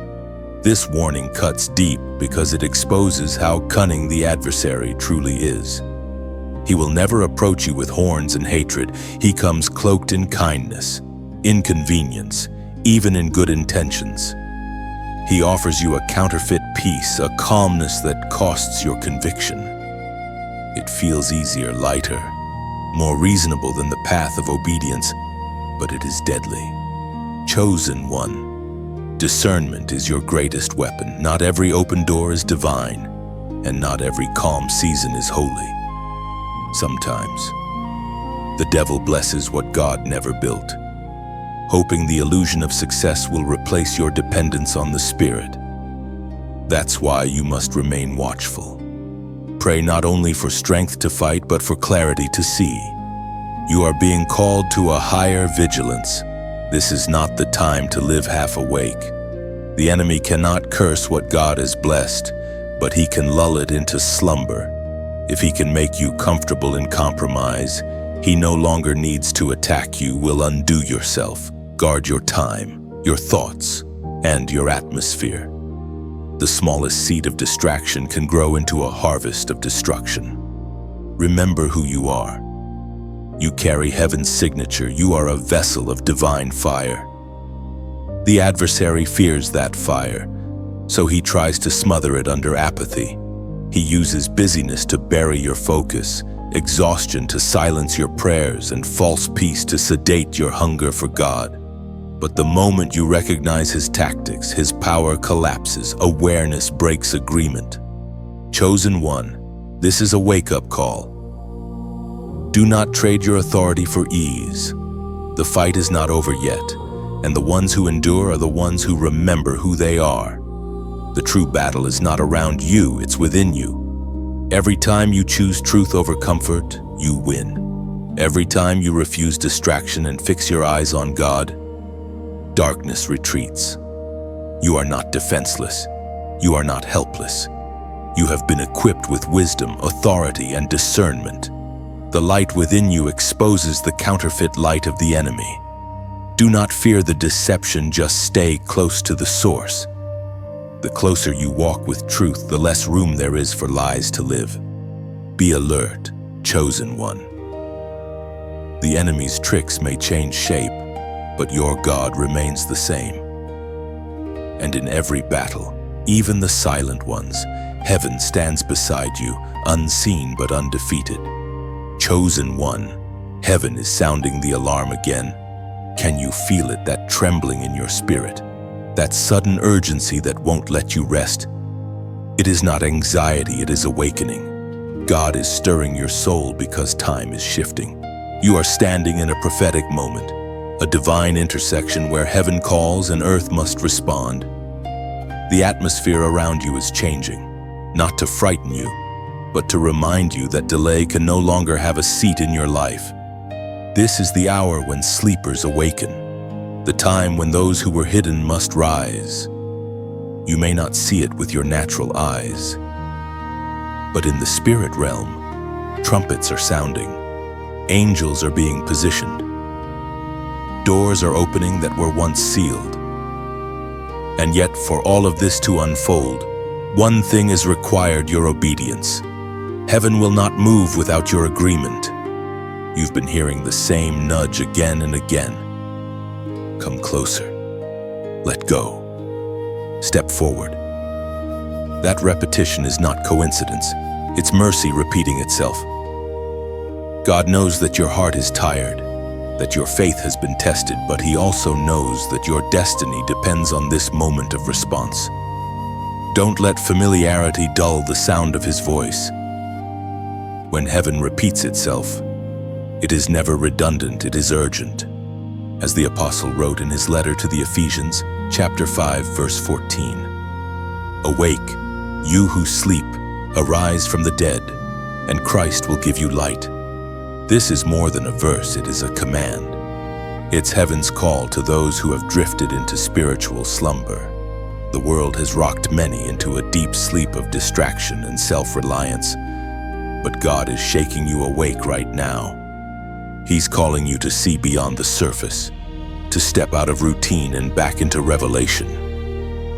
This warning cuts deep because it exposes how cunning the adversary truly is. He will never approach you with horns and hatred. He comes cloaked in kindness, inconvenience, even in good intentions. He offers you a counterfeit peace, a calmness that costs your conviction. It feels easier, lighter, more reasonable than the path of obedience, but it is deadly. Chosen one, discernment is your greatest weapon. Not every open door is divine, and not every calm season is holy. Sometimes, the devil blesses what God never built, hoping the illusion of success will replace your dependence on the Spirit. That's why you must remain watchful. Pray not only for strength to fight, but for clarity to see. You are being called to a higher vigilance. This is not the time to live half awake. The enemy cannot curse what God has blessed, but he can lull it into slumber. If he can make you comfortable in compromise, he no longer needs to attack you, will undo yourself. Guard your time, your thoughts, and your atmosphere. The smallest seed of distraction can grow into a harvest of destruction. Remember who you are. You carry heaven's signature. You are a vessel of divine fire. The adversary fears that fire, so he tries to smother it under apathy. He uses busyness to bury your focus, exhaustion to silence your prayers, and false peace to sedate your hunger for God. But the moment you recognize his tactics, his power collapses, awareness breaks agreement. Chosen one, this is a wake-up call. Do not trade your authority for ease. The fight is not over yet, and the ones who endure are the ones who remember who they are. The true battle is not around you, it's within you. Every time you choose truth over comfort, you win. Every time you refuse distraction and fix your eyes on God, darkness retreats. You are not defenseless. You are not helpless. You have been equipped with wisdom, authority, and discernment. The light within you exposes the counterfeit light of the enemy. Do not fear the deception, just stay close to the source. The closer you walk with truth, the less room there is for lies to live. Be alert, chosen one. The enemy's tricks may change shape, but your God remains the same. And in every battle, even the silent ones, heaven stands beside you, unseen but undefeated. Chosen one, heaven is sounding the alarm again. Can you feel it, that trembling in your spirit? That sudden urgency that won't let you rest? It is not anxiety, it is awakening. God is stirring your soul because time is shifting. You are standing in a prophetic moment, a divine intersection where heaven calls and earth must respond. The atmosphere around you is changing, not to frighten you, but to remind you that delay can no longer have a seat in your life. This is the hour when sleepers awaken. The time when those who were hidden must rise. You may not see it with your natural eyes, but in the spirit realm, trumpets are sounding. Angels are being positioned. Doors are opening that were once sealed. And yet, for all of this to unfold, one thing is required: your obedience. Heaven will not move without your agreement. You've been hearing the same nudge again and again. Come closer. Let go. Step forward. That repetition is not coincidence. It's mercy repeating itself. God knows that your heart is tired, that your faith has been tested, but He also knows that your destiny depends on this moment of response. Don't let familiarity dull the sound of His voice. When heaven repeats itself, it is never redundant, it is urgent. As the apostle wrote in his letter to the Ephesians, chapter 5, verse 14, "Awake, you who sleep, arise from the dead, and Christ will give you light." This is more than a verse, it is a command. It's heaven's call to those who have drifted into spiritual slumber. The world has rocked many into a deep sleep of distraction and self-reliance, but God is shaking you awake right now. He's calling you to see beyond the surface, to step out of routine and back into revelation.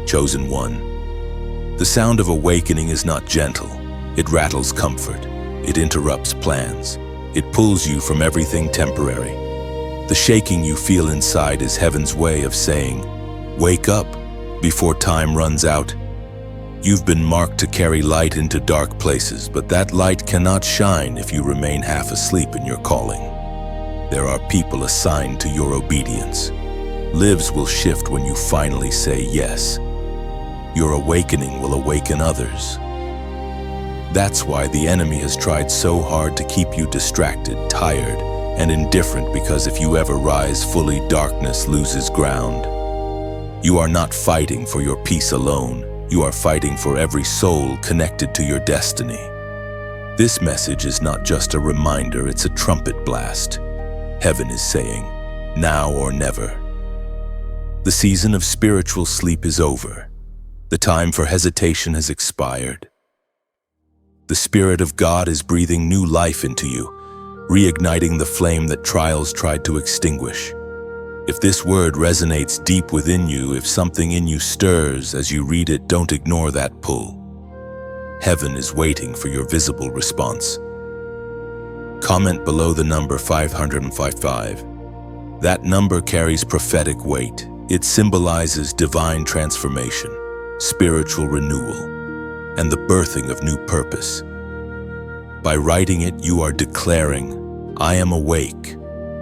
Chosen one. The sound of awakening is not gentle. It rattles comfort. It interrupts plans. It pulls you from everything temporary. The shaking you feel inside is heaven's way of saying, "Wake up before time runs out." You've been marked to carry light into dark places, but that light cannot shine if you remain half asleep in your calling. There are people assigned to your obedience. Lives will shift when you finally say yes. Your awakening will awaken others. That's why the enemy has tried so hard to keep you distracted, tired, and indifferent, because if you ever rise fully, darkness loses ground. You are not fighting for your peace alone. You are fighting for every soul connected to your destiny. This message is not just a reminder, it's a trumpet blast. Heaven is saying, now or never. The season of spiritual sleep is over. The time for hesitation has expired. The Spirit of God is breathing new life into you, reigniting the flame that trials tried to extinguish. If this word resonates deep within you, if something in you stirs as you read it, don't ignore that pull. Heaven is waiting for your visible response. Comment below the number 555. That number carries prophetic weight. It symbolizes divine transformation, spiritual renewal, and the birthing of new purpose. By writing it, you are declaring, "I am awake.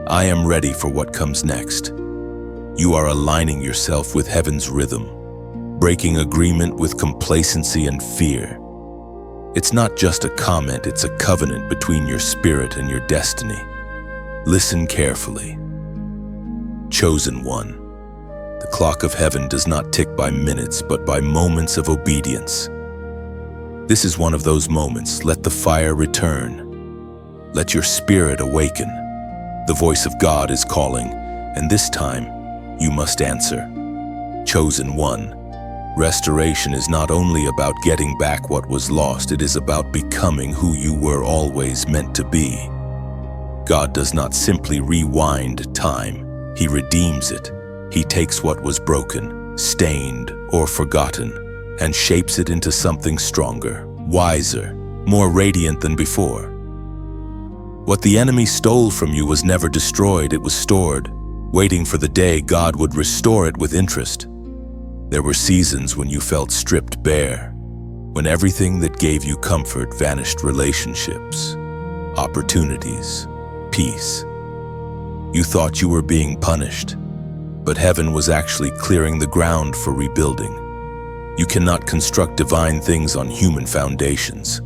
I am ready for what comes next." You are aligning yourself with heaven's rhythm, breaking agreement with complacency and fear. It's not just a comment, it's a covenant between your spirit and your destiny. Listen carefully. Chosen one. The clock of heaven does not tick by minutes, but by moments of obedience. This is one of those moments. Let the fire return. Let your spirit awaken. The voice of God is calling, and this time, you must answer. Chosen one. Restoration is not only about getting back what was lost, it is about becoming who you were always meant to be. God does not simply rewind time, He redeems it. He takes what was broken, stained, or forgotten, and shapes it into something stronger, wiser, more radiant than before. What the enemy stole from you was never destroyed, it was stored, waiting for the day God would restore it with interest. There were seasons when you felt stripped bare, when everything that gave you comfort vanished: relationships, opportunities, peace. You thought you were being punished, but heaven was actually clearing the ground for rebuilding. You cannot construct divine things on human foundations.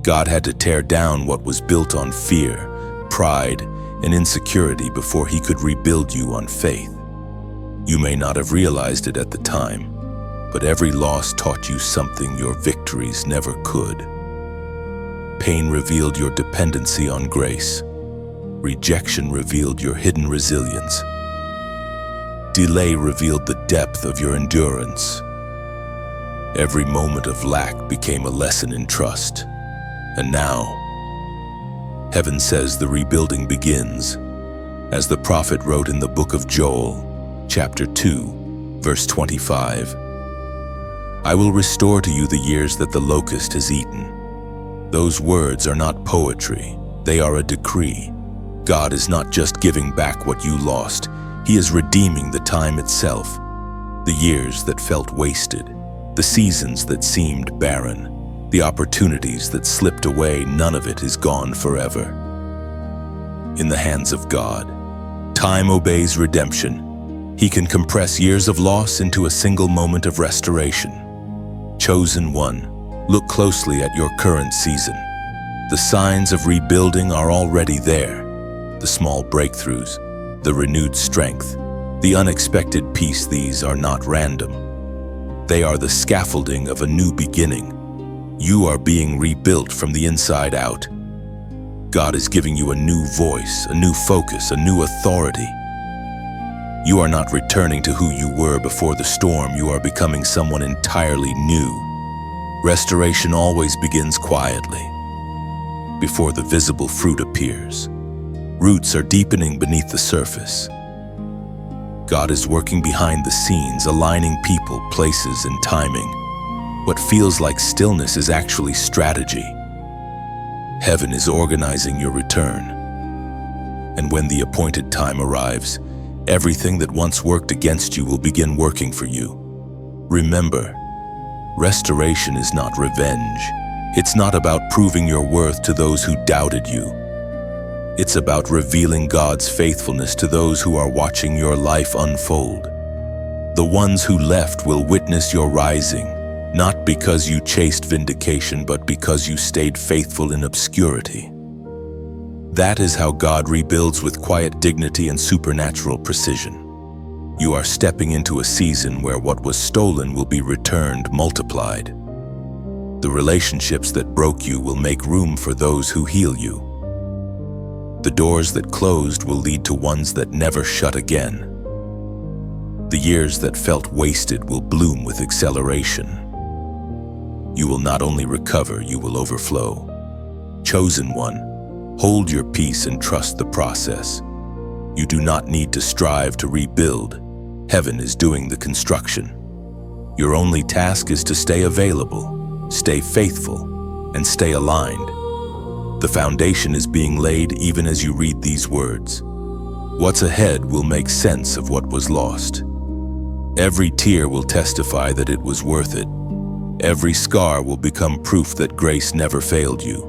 God had to tear down what was built on fear, pride, and insecurity before He could rebuild you on faith. You may not have realized it at the time, but every loss taught you something your victories never could. Pain revealed your dependency on grace. Rejection revealed your hidden resilience. Delay revealed the depth of your endurance. Every moment of lack became a lesson in trust. And now, heaven says the rebuilding begins. As the prophet wrote in the book of Joel, chapter 2, verse 25, "I will restore to you the years that the locust has eaten." Those words are not poetry, they are a decree. God is not just giving back what you lost, He is redeeming the time itself. The years that felt wasted, the seasons that seemed barren, the opportunities that slipped away, none of it is gone forever. In the hands of God, time obeys redemption. He can compress years of loss into a single moment of restoration. Chosen one, look closely at your current season. The signs of rebuilding are already there. The small breakthroughs, the renewed strength, the unexpected peace, these are not random. They are the scaffolding of a new beginning. You are being rebuilt from the inside out. God is giving you a new voice, a new focus, a new authority. You are not returning to who you were before the storm, you are becoming someone entirely new. Restoration always begins quietly, before the visible fruit appears. Roots are deepening beneath the surface. God is working behind the scenes, aligning people, places, and timing. What feels like stillness is actually strategy. Heaven is organizing your return. And when the appointed time arrives, everything that once worked against you will begin working for you. Remember, restoration is not revenge. It's not about proving your worth to those who doubted you. It's about revealing God's faithfulness to those who are watching your life unfold. The ones who left will witness your rising, not because you chased vindication, but because you stayed faithful in obscurity. That is how God rebuilds with quiet dignity and supernatural precision. You are stepping into a season where what was stolen will be returned multiplied. The relationships that broke you will make room for those who heal you. The doors that closed will lead to ones that never shut again. The years that felt wasted will bloom with acceleration. You will not only recover, you will overflow. Chosen one, hold your peace and trust the process. You do not need to strive to rebuild. Heaven is doing the construction. Your only task is to stay available, stay faithful, and stay aligned. The foundation is being laid even as you read these words. What's ahead will make sense of what was lost. Every tear will testify that it was worth it. Every scar will become proof that grace never failed you.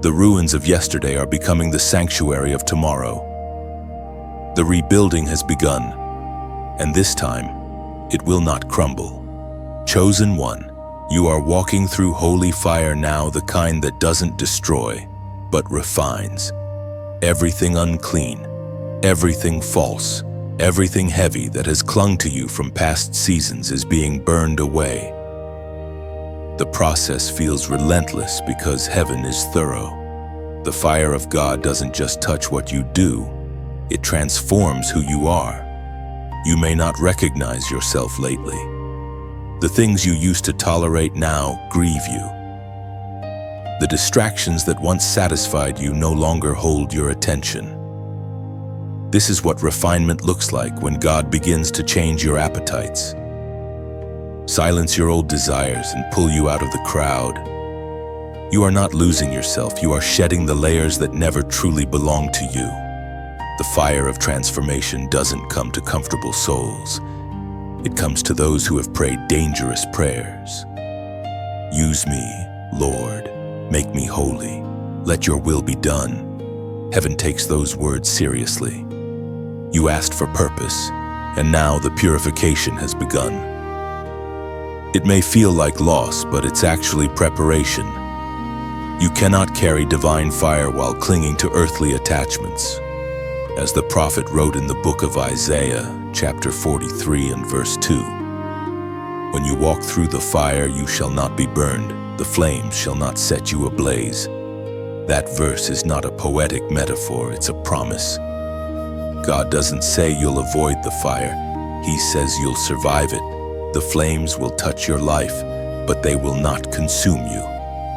The ruins of yesterday are becoming the sanctuary of tomorrow. The rebuilding has begun, and this time, it will not crumble. Chosen one, you are walking through holy fire now, the kind that doesn't destroy, but refines. Everything unclean, everything false, everything heavy that has clung to you from past seasons is being burned away. The process feels relentless because heaven is thorough. The fire of God doesn't just touch what you do, it transforms who you are. You may not recognize yourself lately. The things you used to tolerate now grieve you. The distractions that once satisfied you no longer hold your attention. This is what refinement looks like when God begins to change your appetites. Silence your old desires and pull you out of the crowd. You are not losing yourself, you are shedding the layers that never truly belonged to you. The fire of transformation doesn't come to comfortable souls. It comes to those who have prayed dangerous prayers. Use me, Lord. Make me holy. Let your will be done. Heaven takes those words seriously. You asked for purpose, and now the purification has begun. It may feel like loss, but it's actually preparation. You cannot carry divine fire while clinging to earthly attachments. As the prophet wrote in the book of Isaiah, chapter 43 and verse 2, "When you walk through the fire, you shall not be burned. The flames shall not set you ablaze." That verse is not a poetic metaphor, it's a promise. God doesn't say you'll avoid the fire. He says you'll survive it. The flames will touch your life, but they will not consume you.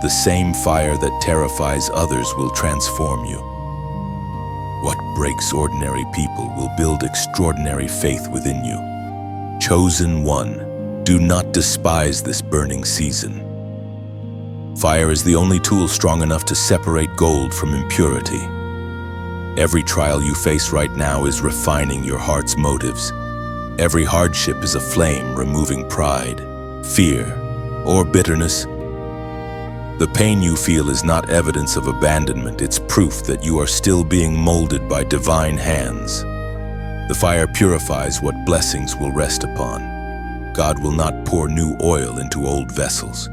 The same fire that terrifies others will transform you. What breaks ordinary people will build extraordinary faith within you. Chosen one, do not despise this burning season. Fire is the only tool strong enough to separate gold from impurity. Every trial you face right now is refining your heart's motives. Every hardship is a flame removing pride, fear, or bitterness. The pain you feel is not evidence of abandonment, it's proof that you are still being molded by divine hands. The fire purifies what blessings will rest upon. God will not pour new oil into old vessels.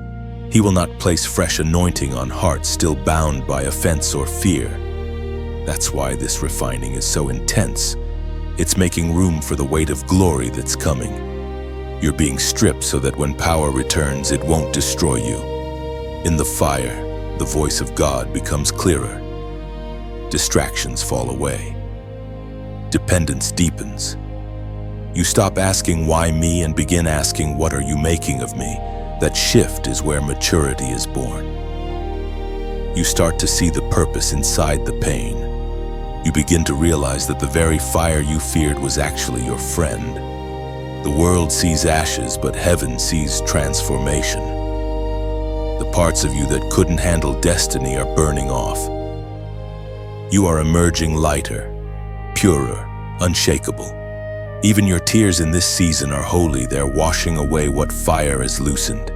He will not place fresh anointing on hearts still bound by offense or fear. That's why this refining is so intense. It's making room for the weight of glory that's coming. You're being stripped so that when power returns, it won't destroy you. In the fire, the voice of God becomes clearer. Distractions fall away. Dependence deepens. You stop asking why me and begin asking what are you making of me? That shift is where maturity is born. You start to see the purpose inside the pain. you begin to realize that the very fire you feared was actually your friend. The world sees ashes, but heaven sees transformation. The parts of you that couldn't handle destiny are burning off. You are emerging lighter, purer, unshakable. Even your tears in this season are holy. They're washing away what fire has loosened.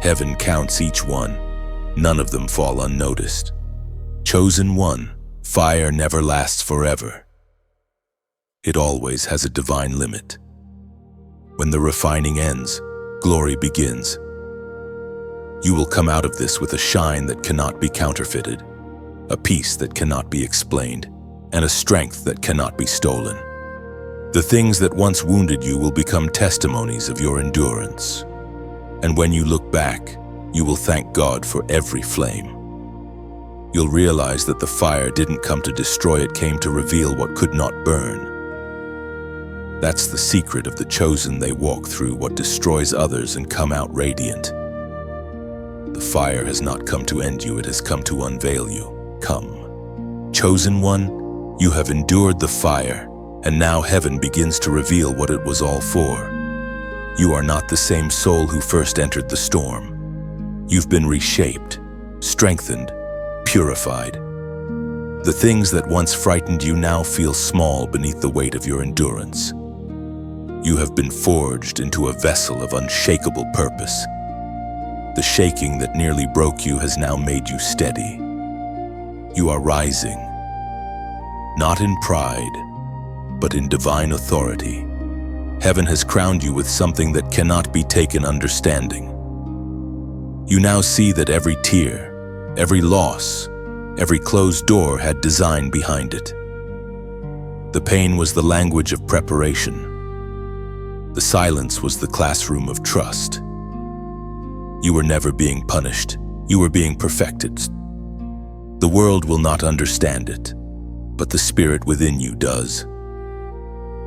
Heaven counts each one. None of them fall unnoticed. Chosen one, fire never lasts forever. It always has a divine limit. When the refining ends, glory begins. You will come out of this with a shine that cannot be counterfeited, a peace that cannot be explained, and a strength that cannot be stolen. The things that once wounded you will become testimonies of your endurance. And when you look back, you will thank God for every flame. You'll realize that the fire didn't come to destroy, it came to reveal what could not burn. That's the secret of the chosen. They walk through what destroys others and come out radiant. The fire has not come to end you, it has come to unveil you. Come. Chosen one, you have endured the fire, and now heaven begins to reveal what it was all for. You are not the same soul who first entered the storm. You've been reshaped, strengthened, purified. The things that once frightened you now feel small beneath the weight of your endurance. You have been forged into a vessel of unshakable purpose. The shaking that nearly broke you has now made you steady. You are rising, not in pride, but in divine authority. Heaven has crowned you with something that cannot be taken understanding. You now see that every tear, every loss, every closed door had design behind it. The pain was the language of preparation. The silence was the classroom of trust. You were never being punished. You were being perfected. The world will not understand it, but the spirit within you does.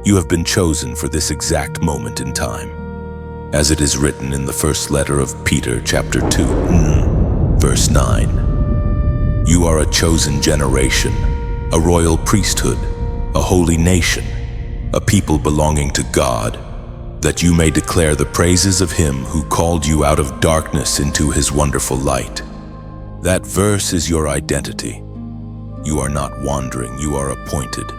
You have been chosen for this exact moment in time, as it is written in the first letter of Peter, chapter 2, verse 9. You are a chosen generation, a royal priesthood, a holy nation, a people belonging to God, that you may declare the praises of Him who called you out of darkness into His wonderful light. That verse is your identity. You are not wandering, you are appointed.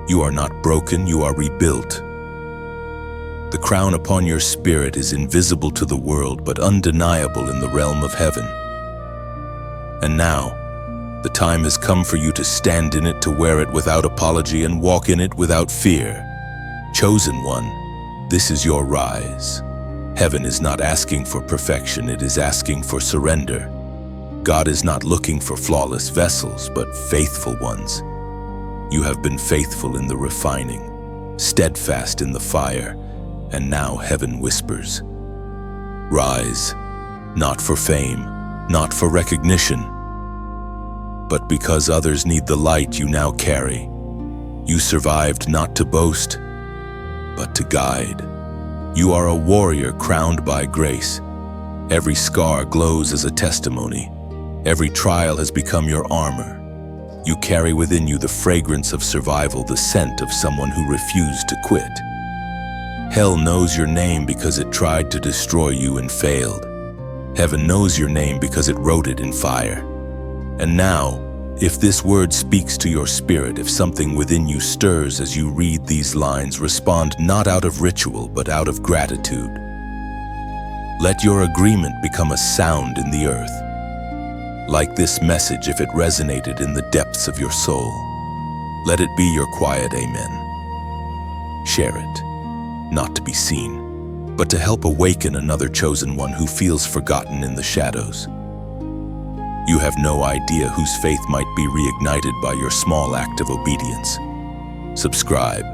You are not broken, you are rebuilt. The crown upon your spirit is invisible to the world, but undeniable in the realm of heaven. And now, the time has come for you to stand in it, to wear it without apology, and walk in it without fear. Chosen one, this is your rise. Heaven is not asking for perfection, it is asking for surrender. God is not looking for flawless vessels, but faithful ones. You have been faithful in the refining, steadfast in the fire, and now heaven whispers. Rise, not for fame, not for recognition, but because others need the light you now carry. You survived not to boast, but to guide. You are a warrior crowned by grace. Every scar glows as a testimony. Every trial has become your armor. You carry within you the fragrance of survival, the scent of someone who refused to quit. Hell knows your name because it tried to destroy you and failed. Heaven knows your name because it wrote it in fire. And now, if this word speaks to your spirit, if something within you stirs as you read these lines, respond not out of ritual, but out of gratitude. Let your agreement become a sound in the earth. Like this message, if it resonated in the depths of your soul, let it be your quiet amen. Share it, not to be seen, but to help awaken another chosen one who feels forgotten in the shadows. You have no idea whose faith might be reignited by your small act of obedience. Subscribe,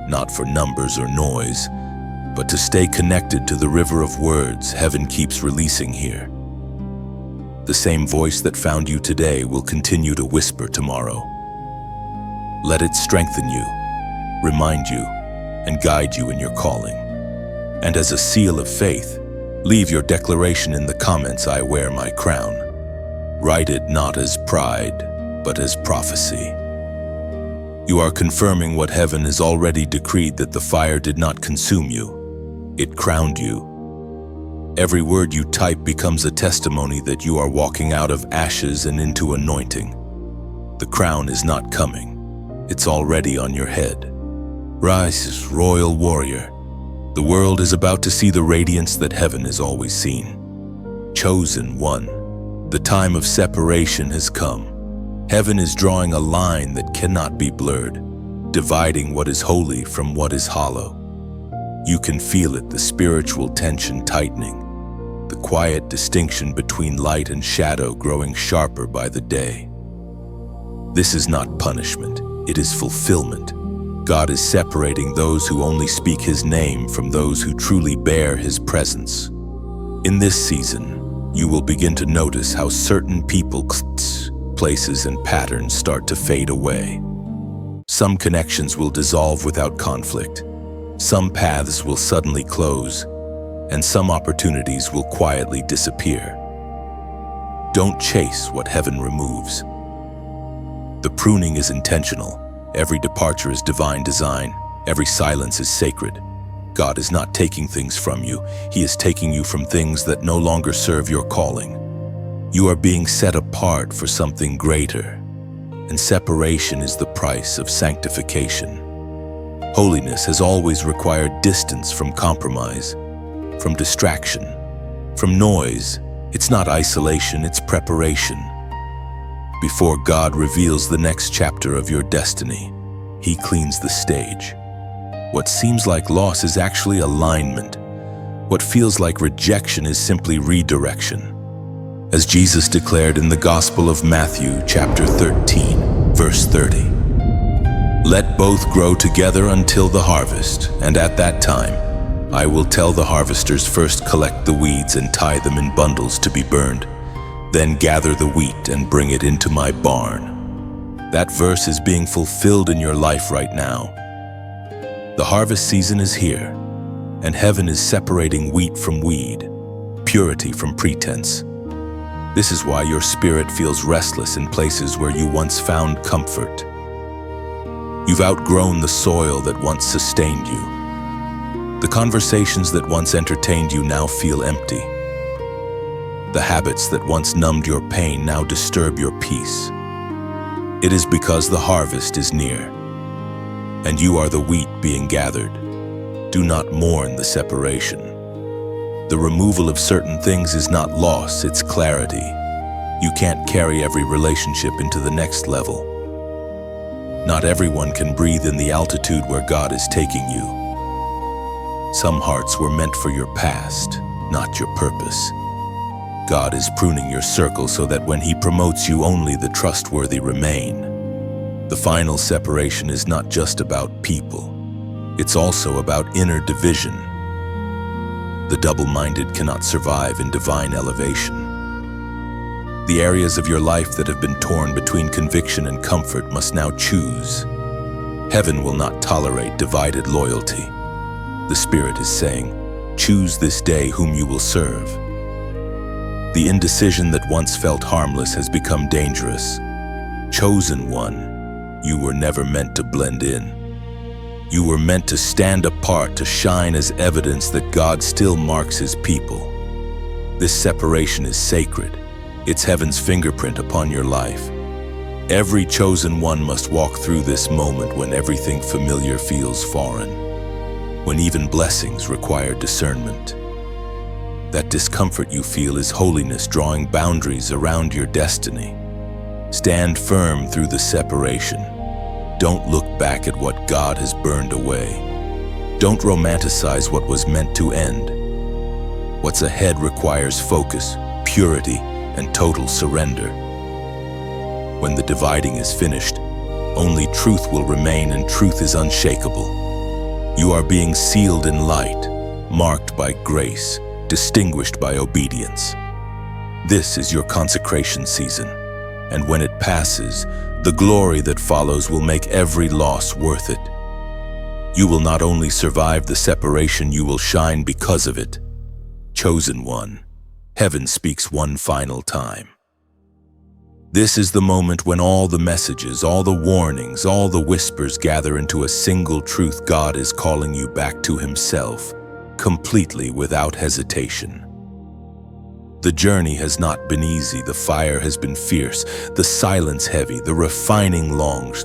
not for numbers or noise, but to stay connected to the river of words heaven keeps releasing here. The same voice that found you today will continue to whisper tomorrow. Let it strengthen you, remind you, and guide you in your calling. And as a seal of faith, leave your declaration in the comments. I wear my crown. Write it not as pride, but as prophecy. You are confirming what heaven has already decreed, that the fire did not consume you. It crowned you. Every word you type becomes a testimony that you are walking out of ashes and into anointing. The crown is not coming. It's already on your head. Rise, royal warrior. The world is about to see the radiance that heaven has always seen. Chosen one. The time of separation has come. Heaven is drawing a line that cannot be blurred, dividing what is holy from what is hollow. You can feel it, the spiritual tension tightening, the quiet distinction between light and shadow growing sharper by the day. This is not punishment, it is fulfillment. God is separating those who only speak His name from those who truly bear His presence. In this season, you will begin to notice how certain people, places, and patterns start to fade away. Some connections will dissolve without conflict. Some paths will suddenly close, and some opportunities will quietly disappear. Don't chase what heaven removes. The pruning is intentional. Every departure is divine design. Every silence is sacred. God is not taking things from you. He is taking you from things that no longer serve your calling. You are being set apart for something greater, and separation is the price of sanctification. Holiness has always required distance from compromise, from distraction, from noise. It's not isolation, it's preparation. Before God reveals the next chapter of your destiny, He cleans the stage. What seems like loss is actually alignment. What feels like rejection is simply redirection. As Jesus declared in the Gospel of Matthew, chapter 13, verse 30, "Let both grow together until the harvest, and at that time I will tell the harvesters, first collect the weeds and tie them in bundles to be burned. Then gather the wheat and bring it into my barn." That verse is being fulfilled in your life right now. The harvest season is here, and heaven is separating wheat from weed, purity from pretense. This is why your spirit feels restless in places where you once found comfort. You've outgrown the soil that once sustained you. The conversations that once entertained you now feel empty. The habits that once numbed your pain now disturb your peace. It is because the harvest is near, and you are the wheat being gathered. Do not mourn the separation. The removal of certain things is not loss, it's clarity. You can't carry every relationship into the next level. Not everyone can breathe in the altitude where God is taking you. Some hearts were meant for your past, not your purpose. God is pruning your circle so that when He promotes you, only the trustworthy remain. The final separation is not just about people. It's also about inner division. The double-minded cannot survive in divine elevation. The areas of your life that have been torn between conviction and comfort must now choose. Heaven will not tolerate divided loyalty. The Spirit is saying, choose this day whom you will serve. The indecision that once felt harmless has become dangerous. Chosen one, you were never meant to blend in. You were meant to stand apart, to shine as evidence that God still marks His people. This separation is sacred. It's heaven's fingerprint upon your life. Every chosen one must walk through this moment when everything familiar feels foreign, when even blessings require discernment. That discomfort you feel is holiness drawing boundaries around your destiny. Stand firm through the separation. Don't look back at what God has burned away. Don't romanticize what was meant to end. What's ahead requires focus, purity, and total surrender. When the dividing is finished, only truth will remain, and truth is unshakable. You are being sealed in light, marked by grace, distinguished by obedience. This is your consecration season, and when it passes, the glory that follows will make every loss worth it. You will not only survive the separation, you will shine because of it. Chosen one, heaven speaks one final time. This is the moment when all the messages, all the warnings, all the whispers gather into a single truth. God is calling you back to Himself, completely without hesitation. The journey has not been easy, the fire has been fierce, the silence heavy, the refining long.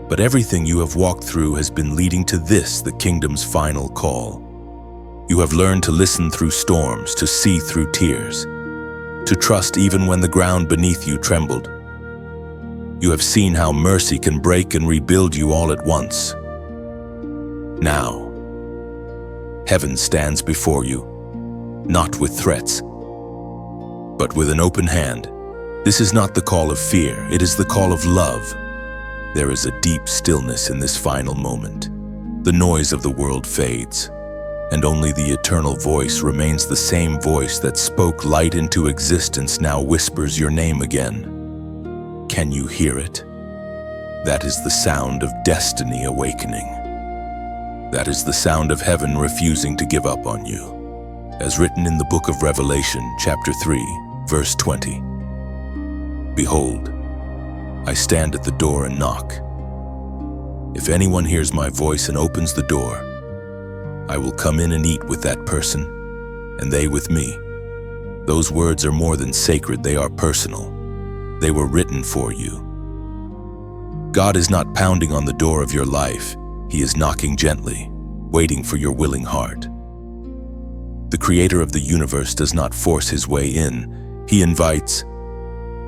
But everything you have walked through has been leading to this, the kingdom's final call. You have learned to listen through storms, to see through tears, to trust even when the ground beneath you trembled. You have seen how mercy can break and rebuild you all at once. Now, heaven stands before you, not with threats, but with an open hand. This is not the call of fear, it is the call of love. There is a deep stillness in this final moment. The noise of the world fades, and only the eternal voice remains. The same voice that spoke light into existence now whispers your name again. Can you hear it? That is the sound of destiny awakening. That is the sound of heaven refusing to give up on you. As written in the book of Revelation, chapter 3, verse 20. Behold, I stand at the door and knock. If anyone hears my voice and opens the door, I will come in and eat with that person, and they with me. Those words are more than sacred, they are personal. They were written for you. God is not pounding on the door of your life. He is knocking gently, waiting for your willing heart. The Creator of the universe does not force His way in. He invites.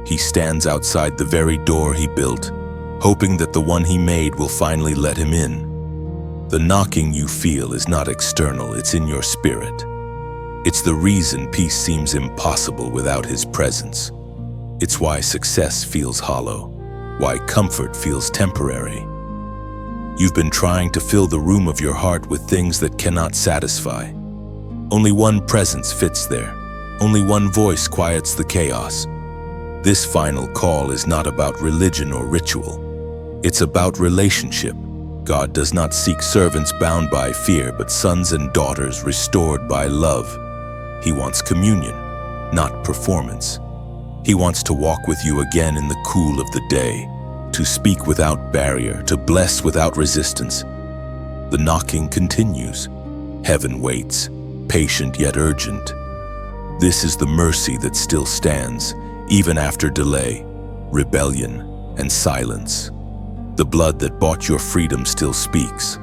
He stands outside the very door He built, hoping that the one He made will finally let Him in. The knocking you feel is not external, it's in your spirit. It's the reason peace seems impossible without His presence. It's why success feels hollow, why comfort feels temporary. You've been trying to fill the room of your heart with things that cannot satisfy. Only one presence fits there. Only one voice quiets the chaos. This final call is not about religion or ritual. It's about relationship. God does not seek servants bound by fear, but sons and daughters restored by love. He wants communion, not performance. He wants to walk with you again in the cool of the day, to speak without barrier, to bless without resistance. The knocking continues. Heaven waits, patient yet urgent. This is the mercy that still stands, even after delay, rebellion, and silence. The blood that bought your freedom still speaks.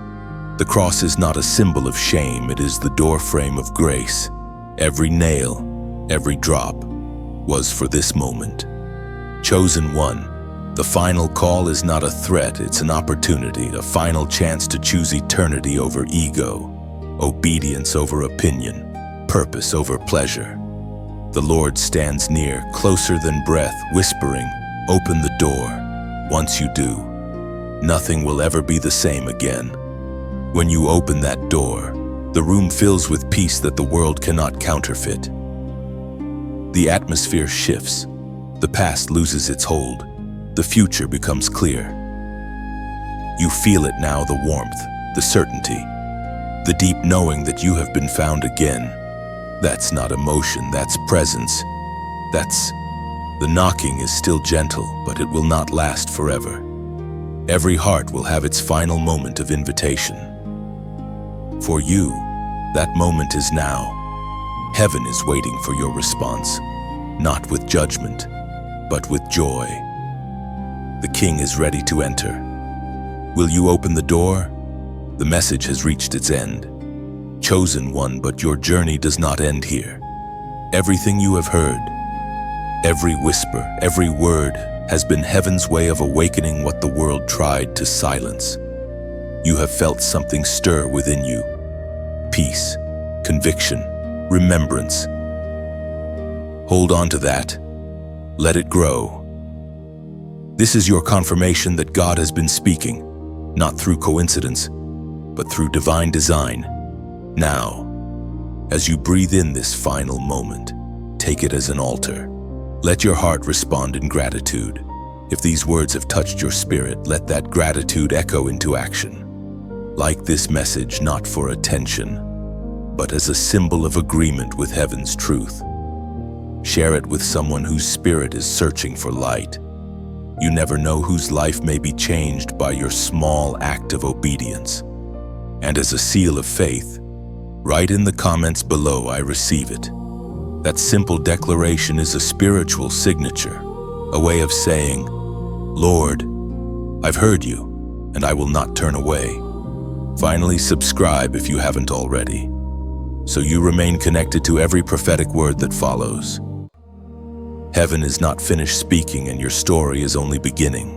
The cross is not a symbol of shame, it is the doorframe of grace. Every nail, every drop, was for this moment. Chosen one, the final call is not a threat, it's an opportunity, a final chance to choose eternity over ego, obedience over opinion, purpose over pleasure. The Lord stands near, closer than breath, whispering, "Open the door." Once you do, nothing will ever be the same again. When you open that door, the room fills with peace that the world cannot counterfeit. The atmosphere shifts, the past loses its hold, the future becomes clear. You feel it now, the warmth, the certainty, the deep knowing that you have been found again. That's not emotion, that's presence. The knocking is still gentle, but it will not last forever. Every heart will have its final moment of invitation. For you, that moment is now. Heaven is waiting for your response, not with judgment, but with joy. The King is ready to enter. Will you open the door? The message has reached its end. Chosen one, but your journey does not end here. Everything you have heard, every whisper, every word, has been heaven's way of awakening what the world tried to silence. You have felt something stir within you. Peace, conviction, remembrance. Hold on to that. Let it grow. This is your confirmation that God has been speaking, not through coincidence, but through divine design. Now, as you breathe in this final moment, take it as an altar. Let your heart respond in gratitude. If these words have touched your spirit, let that gratitude echo into action. Like this message, not for attention, but as a symbol of agreement with heaven's truth. Share it with someone whose spirit is searching for light. You never know whose life may be changed by your small act of obedience. And as a seal of faith, write in the comments below, "I receive it." That simple declaration is a spiritual signature, a way of saying, "Lord, I've heard you, and I will not turn away." Finally, subscribe if you haven't already, so you remain connected to every prophetic word that follows. Heaven is not finished speaking, and your story is only beginning.